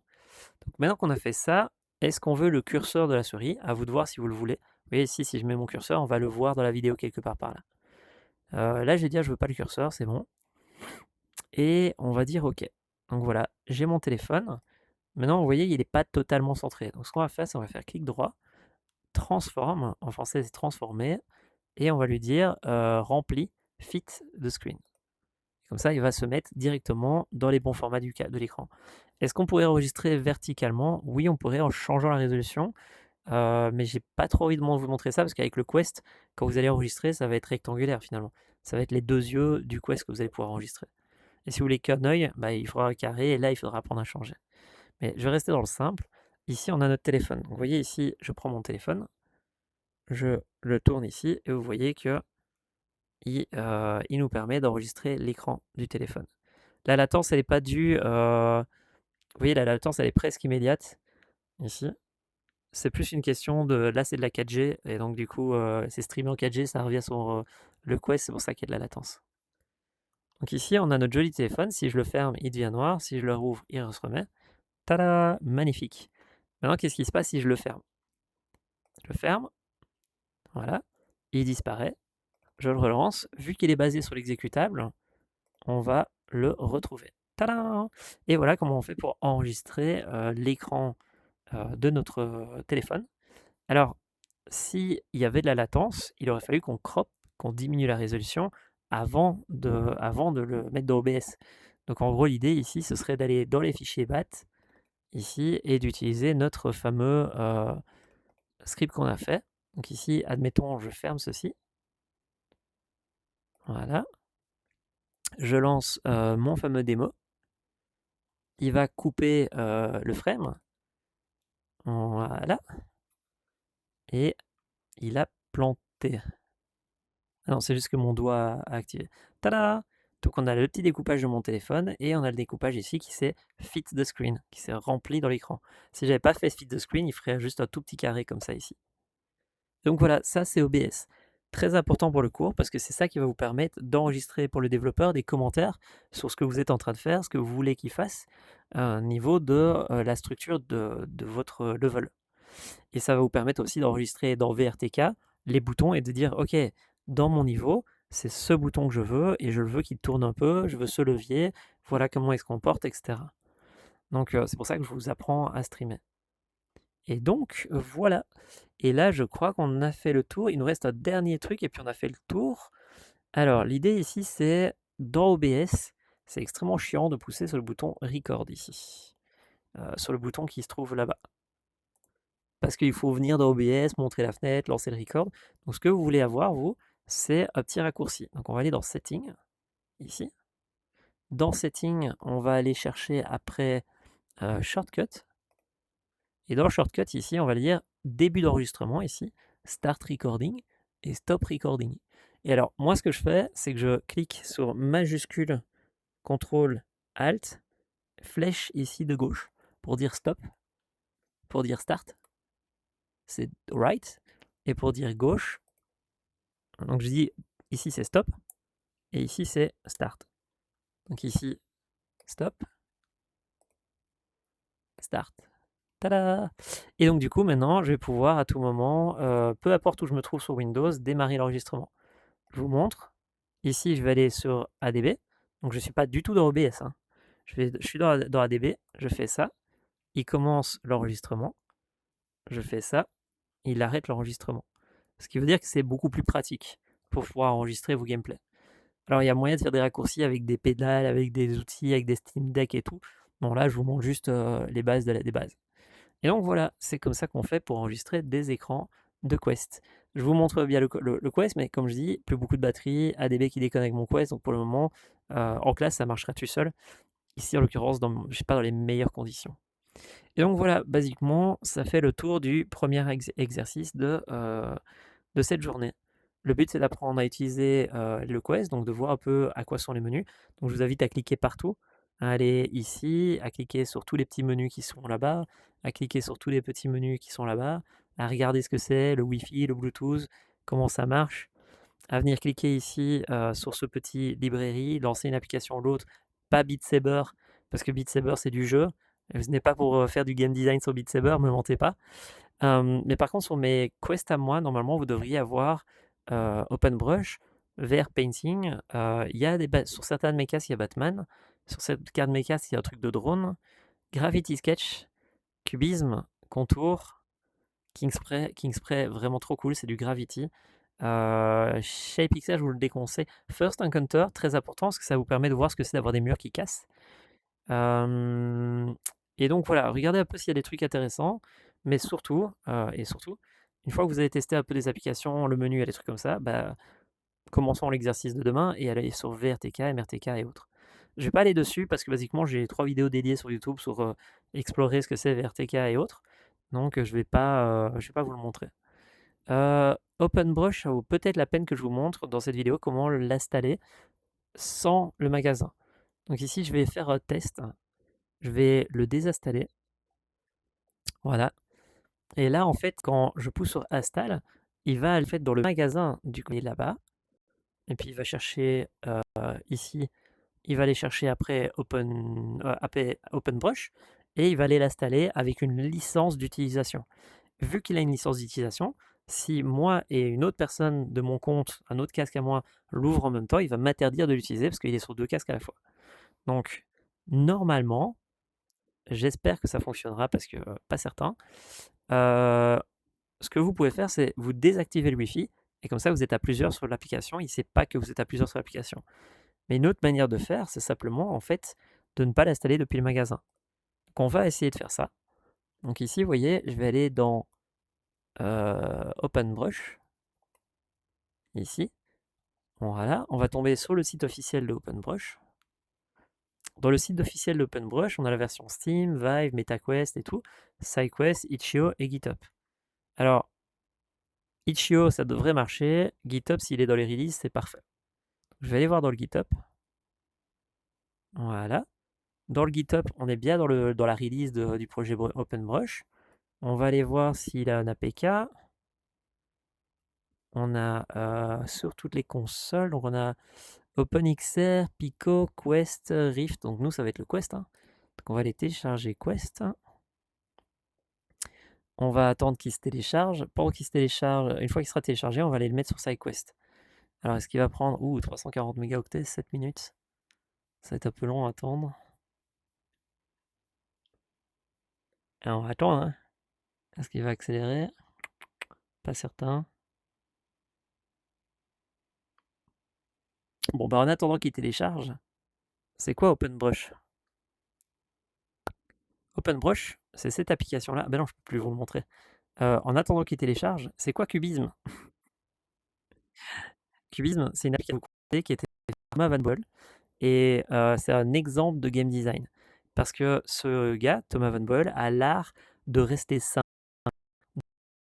Donc maintenant qu'on a fait ça, est-ce qu'on veut le curseur de la souris? À vous de voir si vous le voulez. Vous voyez ici, si je mets mon curseur, on va le voir dans la vidéo quelque part par là. Là, je vais dire je veux pas le curseur, c'est bon. Et on va dire OK. Donc voilà, j'ai mon téléphone. Maintenant, vous voyez, il n'est pas totalement centré. Donc ce qu'on va faire, c'est qu'on va faire clic droit, transform, en français c'est transformer, et on va lui dire remplis fit the screen. Comme ça, il va se mettre directement dans les bons formats de l'écran. Est-ce qu'on pourrait enregistrer verticalement? Oui, on pourrait en changeant la résolution, mais j'ai pas trop envie de vous montrer ça parce qu'avec le Quest, quand vous allez enregistrer, ça va être rectangulaire finalement. Ça va être les deux yeux du Quest que vous allez pouvoir enregistrer. Et si vous voulez qu'un œil, bah, il faudra un carré et là, il faudra apprendre à changer. Mais je vais rester dans le simple. Ici, on a notre téléphone. Donc, vous voyez ici, je prends mon téléphone, je le tourne ici et vous voyez que il nous permet d'enregistrer l'écran du téléphone. La latence, elle n'est pas due. Vous voyez, la latence, elle est presque immédiate ici. C'est plus une question de. Là, c'est de la 4G et donc, du coup, c'est streamé en 4G, ça revient sur le Quest, c'est pour ça qu'il y a de la latence. Donc, ici, on a notre joli téléphone. Si je le ferme, il devient noir. Si je le rouvre, il se remet. Tada! Magnifique. Maintenant, qu'est-ce qui se passe si je le ferme? Je le ferme. Voilà. Il disparaît. Je le relance. Vu qu'il est basé sur l'exécutable, on va le retrouver. Tada! Et voilà comment on fait pour enregistrer l'écran de notre téléphone. Alors, s'il y avait de la latence, il aurait fallu qu'on crop, qu'on diminue la résolution avant de le mettre dans OBS. Donc en gros, l'idée ici, ce serait d'aller dans les fichiers BAT, ici, et d'utiliser notre fameux script qu'on a fait. Donc ici, admettons, je ferme ceci. Voilà. Je lance mon fameux démo. Il va couper le frame. Voilà. Et il a planté. Ah non, c'est juste que mon doigt a activé. Tada! Donc on a le petit découpage de mon téléphone et on a le découpage ici qui s'est fit the screen, qui s'est rempli dans l'écran. Si j'avais pas fait fit the screen, il ferait juste un tout petit carré comme ça ici. Donc voilà, ça c'est OBS. Très important pour le cours parce que c'est ça qui va vous permettre d'enregistrer pour le développeur des commentaires sur ce que vous êtes en train de faire, ce que vous voulez qu'il fasse, au niveau de la structure de votre level. Et ça va vous permettre aussi d'enregistrer dans VRTK les boutons et de dire ok, dans mon niveau, c'est ce bouton que je veux et je veux qu'il tourne un peu, je veux ce levier, voilà comment il se comporte, etc. Donc c'est pour ça que je vous apprends à streamer. Et donc voilà. Et là, je crois qu'on a fait le tour. Il nous reste un dernier truc et puis on a fait le tour. Alors, l'idée ici, c'est dans OBS, c'est extrêmement chiant de pousser sur le bouton Record ici. Sur le bouton qui se trouve là-bas. Parce qu'il faut venir dans OBS, montrer la fenêtre, lancer le record. Donc ce que vous voulez avoir, vous, c'est un petit raccourci. Donc on va aller dans Setting, ici. Dans Setting, on va aller chercher après Shortcut. Et dans Shortcut, ici, on va dire début d'enregistrement, ici, Start Recording et Stop Recording. Et alors, moi, ce que je fais, c'est que je clique sur majuscule, CTRL, ALT, flèche ici de gauche, pour dire Stop, pour dire Start, c'est Right, et pour dire gauche, donc je dis ici c'est Stop, et ici c'est Start. Donc ici stop, start. Tada! Et donc du coup maintenant je vais pouvoir à tout moment, peu importe où je me trouve sur Windows, démarrer l'enregistrement. Je vous montre. Ici je vais aller sur ADB, donc je ne suis pas du tout dans OBS, hein. Je suis dans ADB, je fais ça, il commence l'enregistrement, je fais ça, il arrête l'enregistrement. Ce qui veut dire que c'est beaucoup plus pratique pour pouvoir enregistrer vos gameplays. Alors il y a moyen de faire des raccourcis avec des pédales, avec des outils, avec des Steam Deck et tout. Bon là je vous montre juste les bases des bases. Et donc voilà, c'est comme ça qu'on fait pour enregistrer des écrans de Quest. Je vous montre bien le Quest, mais comme je dis, plus beaucoup de batterie, ADB qui déconne avec mon Quest, donc pour le moment, en classe, ça marchera tout seul. Ici, en l'occurrence, je sais pas, dans les meilleures conditions. Et donc voilà, basiquement, ça fait le tour du premier exercice de cette journée. Le but, c'est d'apprendre à utiliser le Quest, donc de voir un peu à quoi sont les menus. Donc je vous invite à cliquer partout, à aller ici, à cliquer sur tous les petits menus qui sont là-bas, à cliquer sur tous les petits menus qui sont là-bas, à regarder ce que c'est, le Wi-Fi, le Bluetooth, comment ça marche, à venir cliquer ici sur ce petit librairie, lancer une application ou l'autre, pas Beat Saber, parce que Beat Saber c'est du jeu. Ce n'est pas pour faire du game design sur Beat Saber, me mentez pas. Mais par contre, sur mes quests à moi, normalement, vous devriez avoir OpenBrush, VR Painting. Il y a sur certains de mes casques, il y a Batman. Sur cette carte de mes casques, il y a un truc de drone. Gravity Sketch, Cubisme, Contour, Kingspray, vraiment trop cool, c'est du Gravity. Shape Pixel, je vous le déconseille. First Encounter, très important, parce que ça vous permet de voir ce que c'est d'avoir des murs qui cassent. Et donc voilà, regardez un peu s'il y a des trucs intéressants, mais surtout, une fois que vous avez testé un peu des applications, le menu et des trucs comme ça, bah, commençons l'exercice de demain et allez sur VRTK, MRTK et autres. Je vais pas aller dessus parce que basiquement j'ai 3 vidéos dédiées sur YouTube sur explorer ce que c'est VRTK et autres, donc je vais pas vous le montrer. OpenBrush, ça vaut peut-être la peine que je vous montre dans cette vidéo comment l'installer sans le magasin. Donc ici je vais faire un test. Je vais le désinstaller. Voilà. Et là, en fait, quand je pousse sur Install, il va en fait dans le magasin du côté là-bas. Et puis il va chercher ici, il va aller chercher après OpenBrush et il va aller l'installer avec une licence d'utilisation. Vu qu'il a une licence d'utilisation, si moi et une autre personne de mon compte, un autre casque à moi, l'ouvre en même temps, il va m'interdire de l'utiliser parce qu'il est sur 2 casques à la fois. Donc, normalement, j'espère que ça fonctionnera parce que pas certain. Ce que vous pouvez faire, c'est vous désactiver le Wi-Fi et comme ça vous êtes à plusieurs sur l'application. Il ne sait pas que vous êtes à plusieurs sur l'application. Mais une autre manière de faire, c'est simplement en fait de ne pas l'installer depuis le magasin. Donc on va essayer de faire ça. Donc ici, vous voyez, je vais aller dans OpenBrush. Ici. Voilà, on va tomber sur le site officiel de OpenBrush. Dans le site officiel d'OpenBrush, on a la version Steam, Vive, MetaQuest et tout, SideQuest, Itch.io et GitHub. Alors, Itch.io, ça devrait marcher. GitHub, s'il est dans les releases, c'est parfait. Je vais aller voir dans le GitHub. Voilà. Dans le GitHub, on est bien dans la release du projet OpenBrush. On va aller voir s'il a un APK. On a sur toutes les consoles, donc on a OpenXR, Pico, Quest, Rift. Donc nous, ça va être le Quest, hein. Donc on va aller télécharger Quest. On va attendre qu'il se télécharge. Pendant qu'il se télécharge, une fois qu'il sera téléchargé, on va aller le mettre sur SideQuest. Alors, est-ce qu'il va prendre 340 mégaoctets, 7 minutes? Ça va être un peu long à attendre. Et on va attendre, hein. Est-ce qu'il va accélérer? Pas certain. Bon, bah en attendant qu'il télécharge, c'est quoi OpenBrush? OpenBrush, c'est cette application-là. Ben non, je ne peux plus vous le montrer. En attendant qu'il télécharge, c'est quoi Cubisme? Cubisme, c'est une application qui était Thomas Van Boel. Et c'est un exemple de game design. Parce que ce gars, Thomas Van Boel, a l'art de rester simple.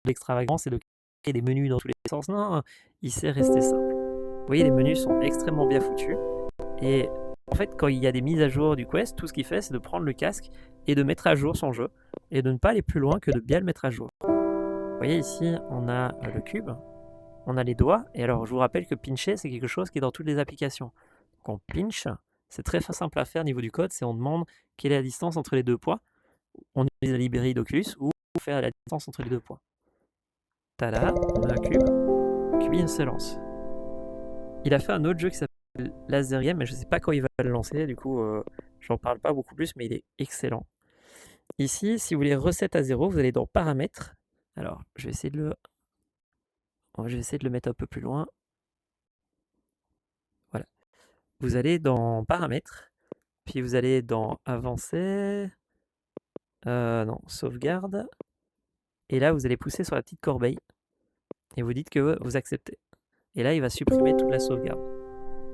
L'extravagance et de créer des menus dans tous les sens. Non, il sait rester simple. Vous voyez, les menus sont extrêmement bien foutus. Et en fait, quand il y a des mises à jour du Quest, tout ce qu'il fait, c'est de prendre le casque et de mettre à jour son jeu. Et de ne pas aller plus loin que de bien le mettre à jour. Vous voyez ici, on a le cube, on a les doigts. Et alors, je vous rappelle que pincher, c'est quelque chose qui est dans toutes les applications. Donc on pinch, C'est très simple à faire au niveau du code, c'est on demande quelle est la distance entre les deux points. On utilise la librairie d'Oculus ou on fait la distance entre les deux points. Tada, on a un cube. Cubine se lance. Il a fait un autre jeu qui s'appelle Laser Game, mais je ne sais pas quand il va le lancer, du coup j'en parle pas beaucoup plus, mais il est excellent. Ici, si vous voulez recette à 0, vous allez dans Paramètres. Alors, je vais essayer de le mettre un peu plus loin. Voilà. Vous allez dans Paramètres, puis vous allez dans Avancer, non, Sauvegarde, et là vous allez pousser sur la petite corbeille, et vous dites que vous acceptez. Et là, il va supprimer toute la sauvegarde.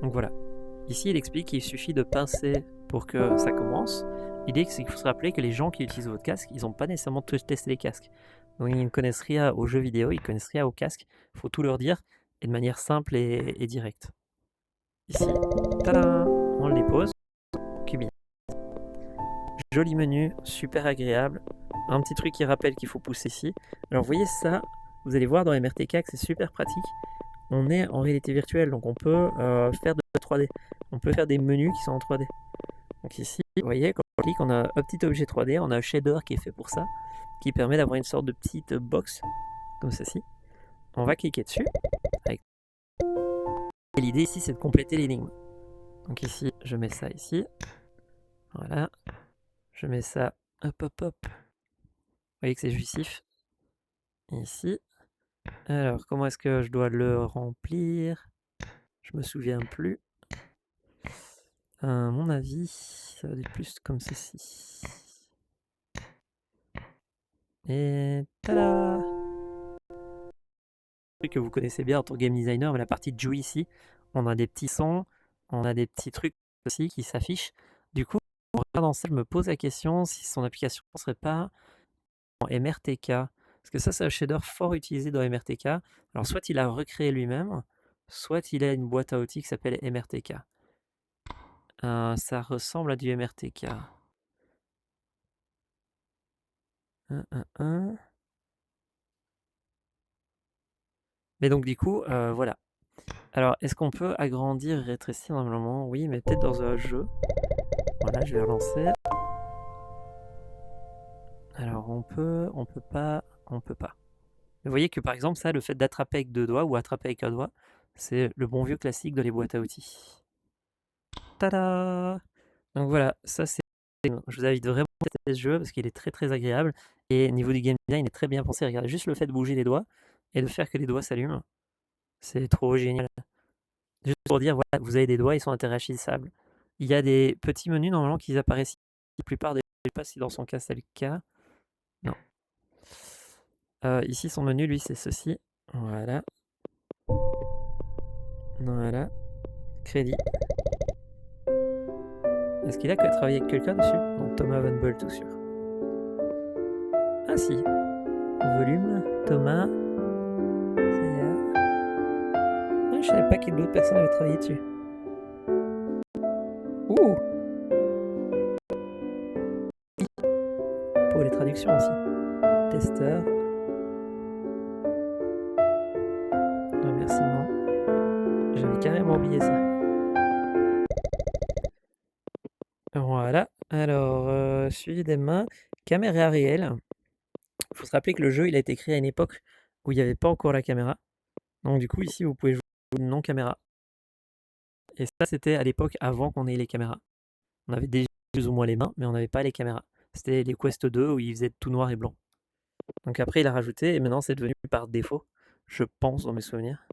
Donc voilà. Ici, il explique qu'il suffit de pincer pour que ça commence. L'idée, c'est qu'il faut se rappeler que les gens qui utilisent votre casque, ils n'ont pas nécessairement testé les casques. Donc ils ne connaissent rien aux jeux vidéo, ils ne connaissent rien au casque. Il faut tout leur dire, et de manière simple et directe. Ici, tada, on le dépose. Cubine. Joli menu, super agréable. Un petit truc qui rappelle qu'il faut pousser ici. Alors vous voyez ça, vous allez voir dans MRTK que c'est super pratique. On est en réalité virtuelle, donc on peut faire de la 3D. On peut faire des menus qui sont en 3D. Donc ici, vous voyez, quand on clique, on a un petit objet 3D, on a un shader qui est fait pour ça, qui permet d'avoir une sorte de petite box, comme ceci. On va cliquer dessus. Et l'idée ici, c'est de compléter l'énigme. Donc ici, je mets ça ici. Voilà. Je mets ça, hop, hop, hop. Vous voyez que c'est jouissif. Ici. Alors, comment est-ce que je dois le remplir? Je me souviens plus. À mon avis, ça va être plus comme ceci. Et tada! Truc que vous connaissez bien en tant que game designer, mais la partie de Jouy ici, on a des petits sons, on a des petits trucs aussi qui s'affichent. Du coup, en regardant ça, je me pose la question si son application ne serait pas en MRTK. Parce que ça, c'est un shader fort utilisé dans MRTK. Alors, soit il a recréé lui-même, soit il a une boîte à outils qui s'appelle MRTK. Ça ressemble à du MRTK. Mais donc, du coup, voilà. Alors, est-ce qu'on peut agrandir et rétrécir normalement? Oui, mais peut-être dans un jeu. Voilà, je vais relancer. Alors, on peut pas. Vous voyez que par exemple, ça, le fait d'attraper avec 2 doigts ou attraper avec un doigt, c'est le bon vieux classique dans les boîtes à outils. Tada! Donc voilà, ça c'est. Je vous invite vraiment à tester ce jeu parce qu'il est très très agréable. Et niveau du game design, il est très bien pensé. Regardez juste le fait de bouger les doigts et de faire que les doigts s'allument. C'est trop génial. Juste pour dire, voilà, vous avez des doigts, ils sont interagissables. Il y a des petits menus normalement qui apparaissent ici. La plupart des. Je ne sais pas si dans son cas c'est le cas. Non. Ici, son menu, lui, c'est ceci. Voilà. Voilà. Crédit. Est-ce qu'il a travaillé avec quelqu'un dessus? Non, Thomas Van Bolt, tout sûr. Ah si. Volume, Thomas. Ah, je savais pas qu'il d'autres personnes avaient travaillé dessus. Ouh! Pour les traductions aussi. Testeur. Remerciement. J'avais carrément oublié ça. Voilà. Alors, suivi des mains. Caméra réelle. Il faut se rappeler que le jeu, il a été créé à une époque où il n'y avait pas encore la caméra. Donc du coup, ici, vous pouvez jouer non caméra. Et ça, c'était à l'époque avant qu'on ait les caméras. On avait déjà plus ou moins les mains, mais on n'avait pas les caméras. C'était les Quest 2 où ils faisaient tout noir et blanc. Donc après, il a rajouté, et maintenant c'est devenu par défaut, je pense, dans mes souvenirs.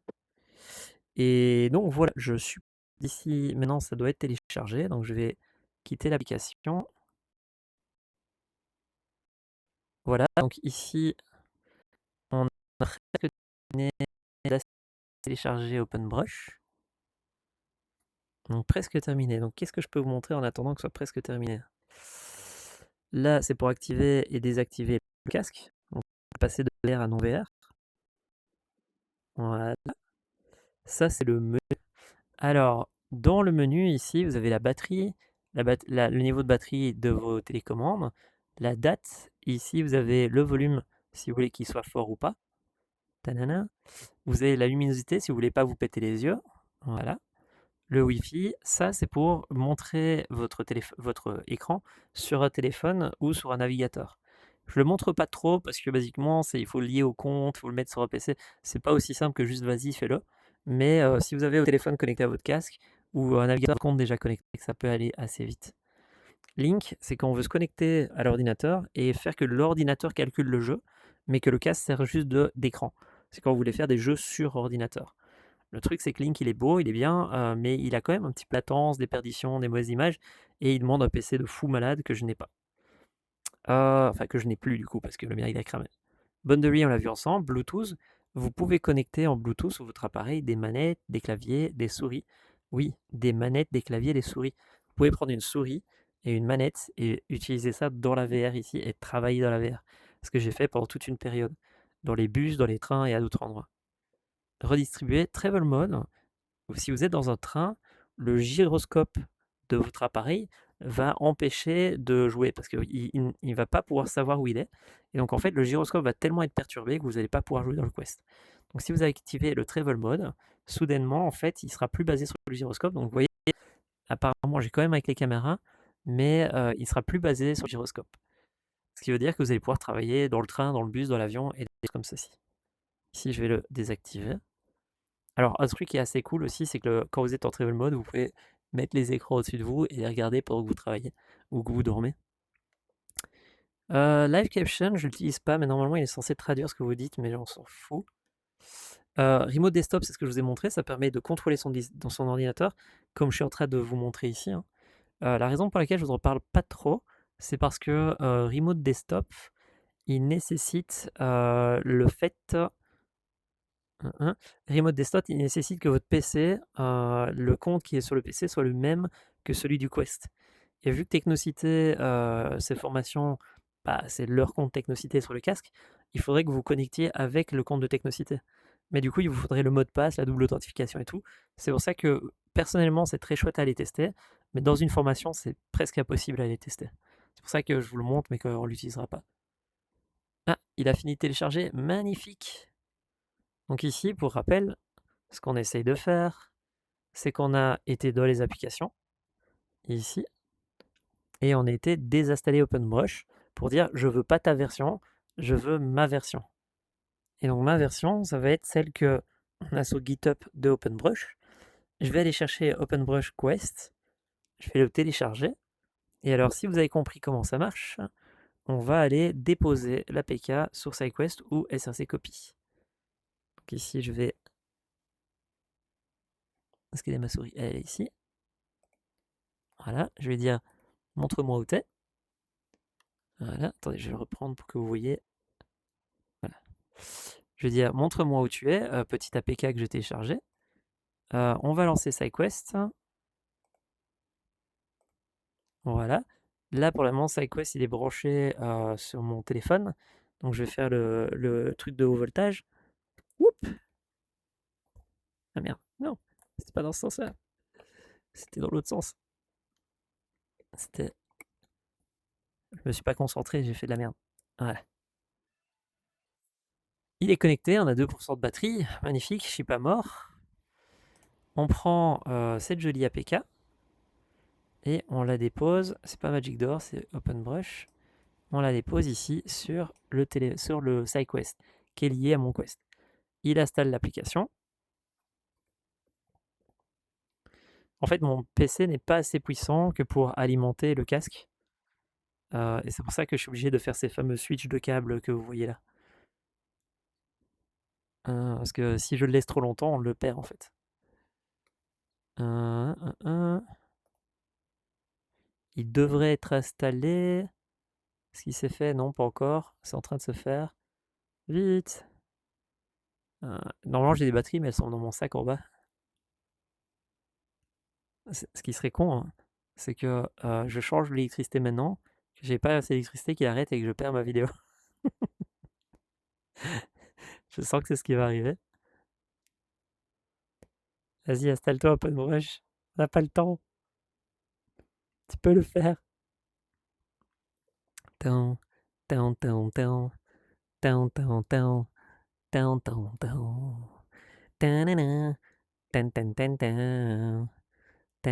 Et donc voilà, je suis d'ici, maintenant ça doit être téléchargé, donc je vais quitter l'application. Voilà, donc ici, on a presque terminé de télécharger OpenBrush. Donc presque terminé. Donc qu'est-ce que je peux vous montrer en attendant que ce soit presque terminé? Là, c'est pour activer et désactiver le casque. Donc passer de VR à non VR. Voilà. Ça, c'est le menu. Alors, dans le menu, ici, vous avez la batterie, le niveau de batterie de vos télécommandes, la date. Ici, vous avez le volume, si vous voulez qu'il soit fort ou pas. Tanana. Vous avez la luminosité, si vous voulez pas vous péter les yeux. Voilà. Le Wi-Fi, ça, c'est pour montrer votre écran sur un téléphone ou sur un navigateur. Je le montre pas trop parce que basiquement, il faut le lier au compte, il faut le mettre sur un PC. C'est pas aussi simple que juste vas-y, fais-le. Mais si vous avez un téléphone connecté à votre casque ou un navigateur de compte déjà connecté, ça peut aller assez vite. Link, c'est quand on veut se connecter à l'ordinateur et faire que l'ordinateur calcule le jeu, mais que le casque sert juste d'écran. C'est quand vous voulez faire des jeux sur ordinateur. Le truc, c'est que Link, il est beau, il est bien, mais il a quand même un petit peu de latence, des perditions, des mauvaises images, et il demande un PC de fou malade que je n'ai pas. Enfin, que je n'ai plus du coup, parce que le mien, il a cramé. Boundary, on l'a vu ensemble, Bluetooth. Vous pouvez connecter en Bluetooth sur votre appareil des manettes, des claviers, des souris. Oui, des manettes, des claviers, des souris. Vous pouvez prendre une souris et une manette et utiliser ça dans la VR ici et travailler dans la VR. Ce que j'ai fait pendant toute une période, dans les bus, dans les trains et à d'autres endroits. Redistribuer, Travel Mode. Si vous êtes dans un train, le gyroscope de votre appareil va empêcher de jouer parce qu'il ne va pas pouvoir savoir où il est. Et donc en fait, le gyroscope va tellement être perturbé que vous n'allez pas pouvoir jouer dans le Quest. Donc si vous activez le Travel Mode, soudainement, en fait, il sera plus basé sur le gyroscope. Donc vous voyez, apparemment, j'ai quand même avec les caméras, mais il sera plus basé sur le gyroscope. Ce qui veut dire que vous allez pouvoir travailler dans le train, dans le bus, dans l'avion et des choses comme ceci. Ici, je vais le désactiver. Alors, un truc qui est assez cool aussi, c'est que quand vous êtes en travel mode, vous pouvez mettre les écrans au-dessus de vous et les regarder pendant que vous travaillez ou que vous dormez. Live Caption, je l'utilise pas, mais normalement il est censé traduire ce que vous dites, mais on s'en fout. Remote Desktop, c'est ce que je vous ai montré, ça permet de contrôler dans son ordinateur, comme je suis en train de vous montrer ici, hein. La raison pour laquelle je ne vous en parle pas trop, c'est parce que Remote Desktop, il nécessite le fait Remote Desktop, il nécessite que votre PC, le compte qui est sur le PC soit le même que celui du Quest. Et vu que Technocité, ces formations, bah, c'est leur compte Technocité sur le casque, il faudrait que vous connectiez avec le compte de Technocité. Mais du coup, il vous faudrait le mot de passe, la double authentification et tout. C'est pour ça que personnellement, c'est très chouette à aller tester, mais dans une formation, c'est presque impossible à aller tester. C'est pour ça que je vous le montre, mais qu'on ne l'utilisera pas. Ah, il a fini de télécharger, magnifique! Donc ici, pour rappel, ce qu'on essaye de faire, c'est qu'on a été dans les applications, ici, et on a été désinstaller OpenBrush pour dire je veux pas ta version, je veux ma version. Et donc ma version, ça va être celle que on a sur GitHub de OpenBrush. Je vais aller chercher OpenBrush Quest, je vais le télécharger, et alors si vous avez compris comment ça marche, on va aller déposer l'APK sur SideQuest ou SRC Copy. Donc ici, je vais... Est-ce qu'elle est ma souris? Elle est ici. Voilà, je vais dire montre-moi où t'es. Voilà, attendez, je vais le reprendre pour que vous voyez. Voilà. Je vais dire montre-moi où tu es, petit APK que j'ai téléchargé. On va lancer SideQuest. Voilà. Là, pour le moment, SideQuest, il est branché sur mon téléphone. Donc, je vais faire le truc de haut voltage. Oups! Ah merde, non, c'était pas dans ce sens-là. C'était dans l'autre sens. C'était... Je me suis pas concentré, j'ai fait de la merde. Voilà. Il est connecté, on a 2% de batterie. Magnifique, je suis pas mort. On prend cette jolie APK et on la dépose. C'est pas Magic Door, c'est OpenBrush. On la dépose ici sur le SideQuest qui est lié à mon Quest. Il installe l'application. En fait, mon PC n'est pas assez puissant que pour alimenter le casque. Et c'est pour ça que je suis obligé de faire ces fameux switches de câbles que vous voyez là. Parce que si je le laisse trop longtemps, on le perd en fait. Il devrait être installé. Est-ce qu'il s'est fait? Non, pas encore. C'est en train de se faire. Vite! Normalement, j'ai des batteries, mais elles sont dans mon sac en bas. Ce qui serait con, hein, c'est que je change l'électricité maintenant, que j'ai pas assez d'électricité qui arrête et que je perds ma vidéo. Je sens que c'est ce qui va arriver. Vas-y, installe-toi un peu de brush. On n'a pas le temps. Tu peux le faire. Tan, tan, tan, tan, tan, tan, tan, tan, tan, tan. Tan, tan, tan, tan, tan. Tu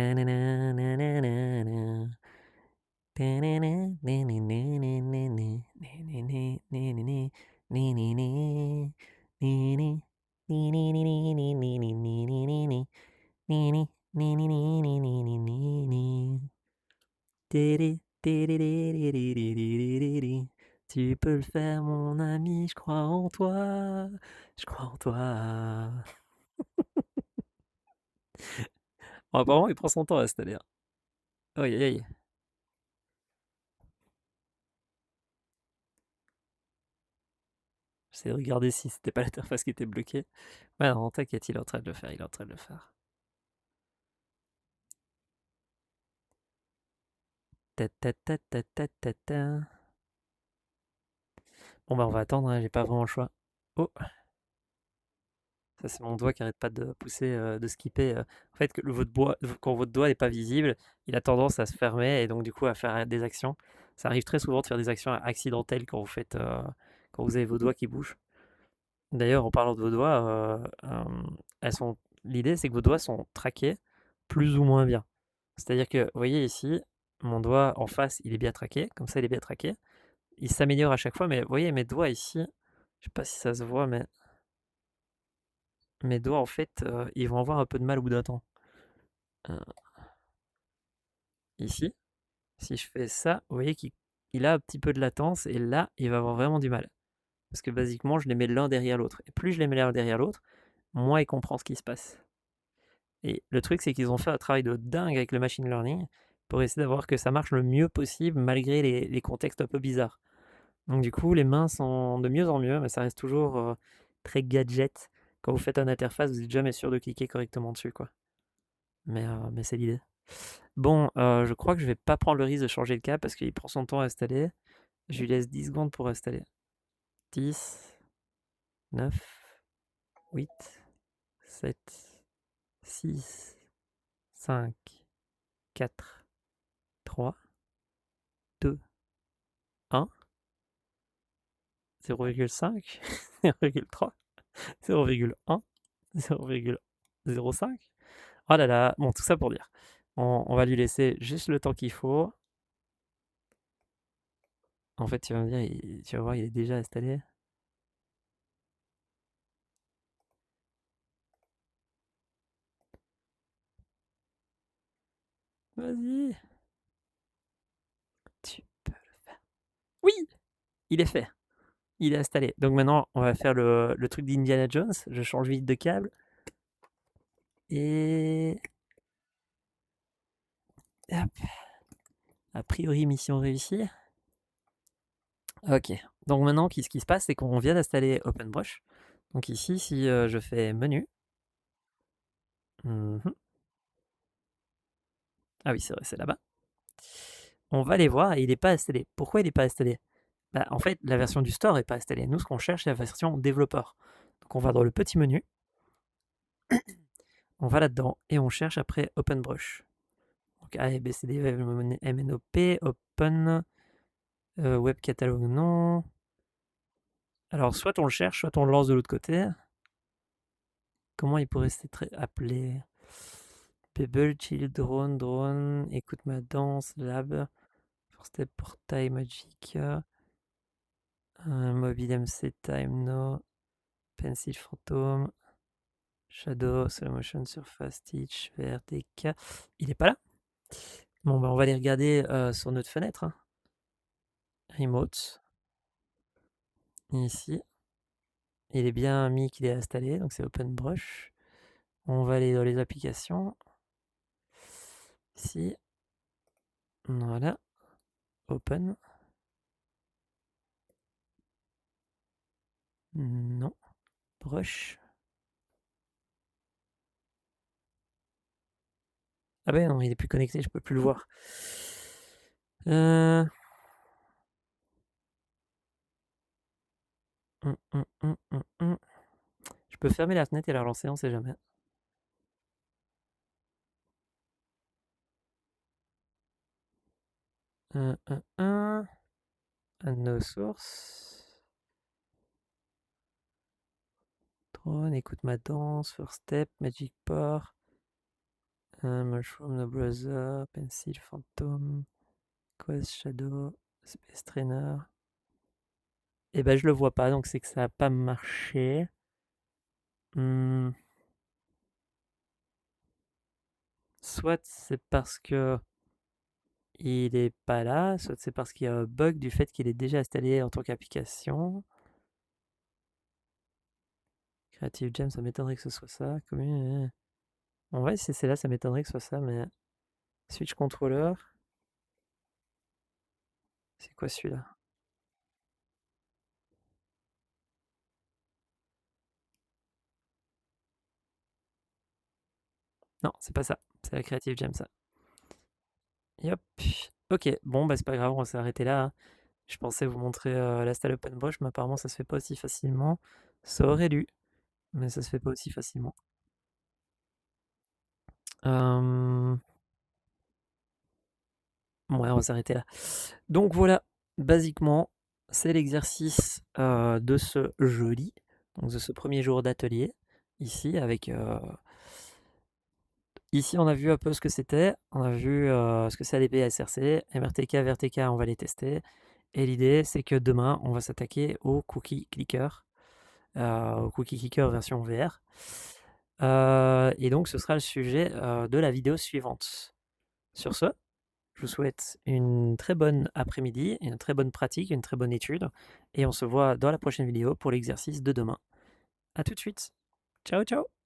peux le faire, mon ami, je crois en toi. Je crois en toi. Bon, apparemment, il prend son temps à installer. Aïe, aïe, aïe. J'essaie de regarder si c'était pas l'interface qui était bloquée. Ouais, non, t'inquiète, il est en train de le faire, il est en train de le faire. Ta ta ta ta ta ta ta. Bon, bah, on va attendre, hein, j'ai pas vraiment le choix. Oh, ça, c'est mon doigt qui arrête pas de pousser, de skipper. En fait, quand votre doigt n'est pas visible, il a tendance à se fermer et donc, du coup, à faire des actions. Ça arrive très souvent de faire des actions accidentelles quand vous faites, quand vous avez vos doigts qui bougent. D'ailleurs, en parlant de vos doigts, l'idée, c'est que vos doigts sont traqués plus ou moins bien. C'est-à-dire que, vous voyez ici, mon doigt en face, il est bien traqué, comme ça, il est bien traqué. Il s'améliore à chaque fois, mais vous voyez, mes doigts ici, je sais pas si ça se voit, mais mes doigts, en fait, ils vont avoir un peu de mal au bout d'un temps. Euh, Ici, si je fais ça, vous voyez qu'il a un petit peu de latence, et là, il va avoir vraiment du mal. Parce que, basiquement, je les mets l'un derrière l'autre. Et plus je les mets l'un derrière l'autre, moins il comprend ce qui se passe. Et le truc, c'est qu'ils ont fait un travail de dingue avec le machine learning pour essayer d'avoir que ça marche le mieux possible malgré les contextes un peu bizarres. Donc du coup, les mains sont de mieux en mieux, mais ça reste toujours très gadget. Quand vous faites une interface, vous n'êtes jamais sûr de cliquer correctement dessus, quoi. Mais c'est l'idée. Bon, je crois que je vais pas prendre le risque de changer le câble parce qu'il prend son temps à installer. Je lui laisse 10 secondes pour installer. 10, 9, 8, 7, 6, 5, 4, 3, 2, 1, 0,5, 0,3, 0,1, 0,05. Oh là là, bon, tout ça pour dire. On va lui laisser juste le temps qu'il faut. En fait, tu vas me dire, tu vas voir, il est déjà installé. Vas-y. Tu peux le faire. Oui, il est fait. Il est installé. Donc maintenant, on va faire le truc d'Indiana Jones. Je change vite de câble. Et hop. A priori, mission réussie. Ok. Donc maintenant, ce qui se passe, c'est qu'on vient d'installer OpenBrush. Donc ici, si je fais menu. Ah oui, c'est vrai, c'est là-bas. On va aller voir et il n'est pas installé. Pourquoi il n'est pas installé? Bah, en fait, la version du store n'est pas installée. Nous, ce qu'on cherche, c'est la version développeur. Donc on va dans le petit menu, on va là-dedans et on cherche après OpenBrush. Donc A, B, C, D, E, F, M, N, O, P, Open, Web Catalog, non. Alors, soit on le cherche, soit on le lance de l'autre côté. Comment il pourrait s'être appelé? Pebble, Chill, Drone, Drone, Écoute ma danse, Lab, First Step, Portail, Magic, Mobile MC, Time, No, Pencil, Phantom, Shadow, Slow Motion, Surface, Stitch, VRTK. Il est pas là? Bon, bah, on va aller regarder sur notre fenêtre. Hein. Remote. Ici. Il est bien mis qu'il est installé, donc c'est OpenBrush. On va aller dans les applications. Ici. Voilà. Open. Non. Brush. Ah ben non, il est plus connecté, je peux plus le voir. Je peux fermer la fenêtre et la relancer, on sait jamais. No source. Drone, écoute ma danse, first step, magic port. Mushroom, No Brother, Pencil, Phantom, Quest, Shadow, Space Trainer. Et ben je le vois pas, donc c'est que ça a pas marché. Soit c'est parce que il est pas là, soit c'est parce qu'il y a un bug du fait qu'il est déjà installé en tant qu'application. Creative Jam, ça m'étonnerait que ce soit ça. En vrai, si c'est là, ça m'étonnerait que ce soit ça, mais Switch Controller, c'est quoi celui-là? Non, c'est pas ça. C'est la Creative Jam, ça. Et hop. Ok, bon, bah c'est pas grave, on va s'arrêter là, hein. Je pensais vous montrer la Style Open Brush, mais apparemment ça se fait pas aussi facilement. Ça aurait dû, mais ça se fait pas aussi facilement. Ouais, on va s'arrêter là. Donc voilà, basiquement, c'est l'exercice de ce jeudi, donc de ce premier jour d'atelier, ici, avec... ici, on a vu un peu ce que c'était, on a vu ce que c'est ADP, SRC, MRTK, VRTK, on va les tester. Et l'idée, c'est que demain, on va s'attaquer au Cookie Clicker, au Cookie Clicker version VR. Et donc, ce sera le sujet de la vidéo suivante. Sur ce, je vous souhaite une très bonne après-midi, une très bonne pratique, une très bonne étude. Et on se voit dans la prochaine vidéo pour l'exercice de demain. A tout de suite. Ciao, ciao!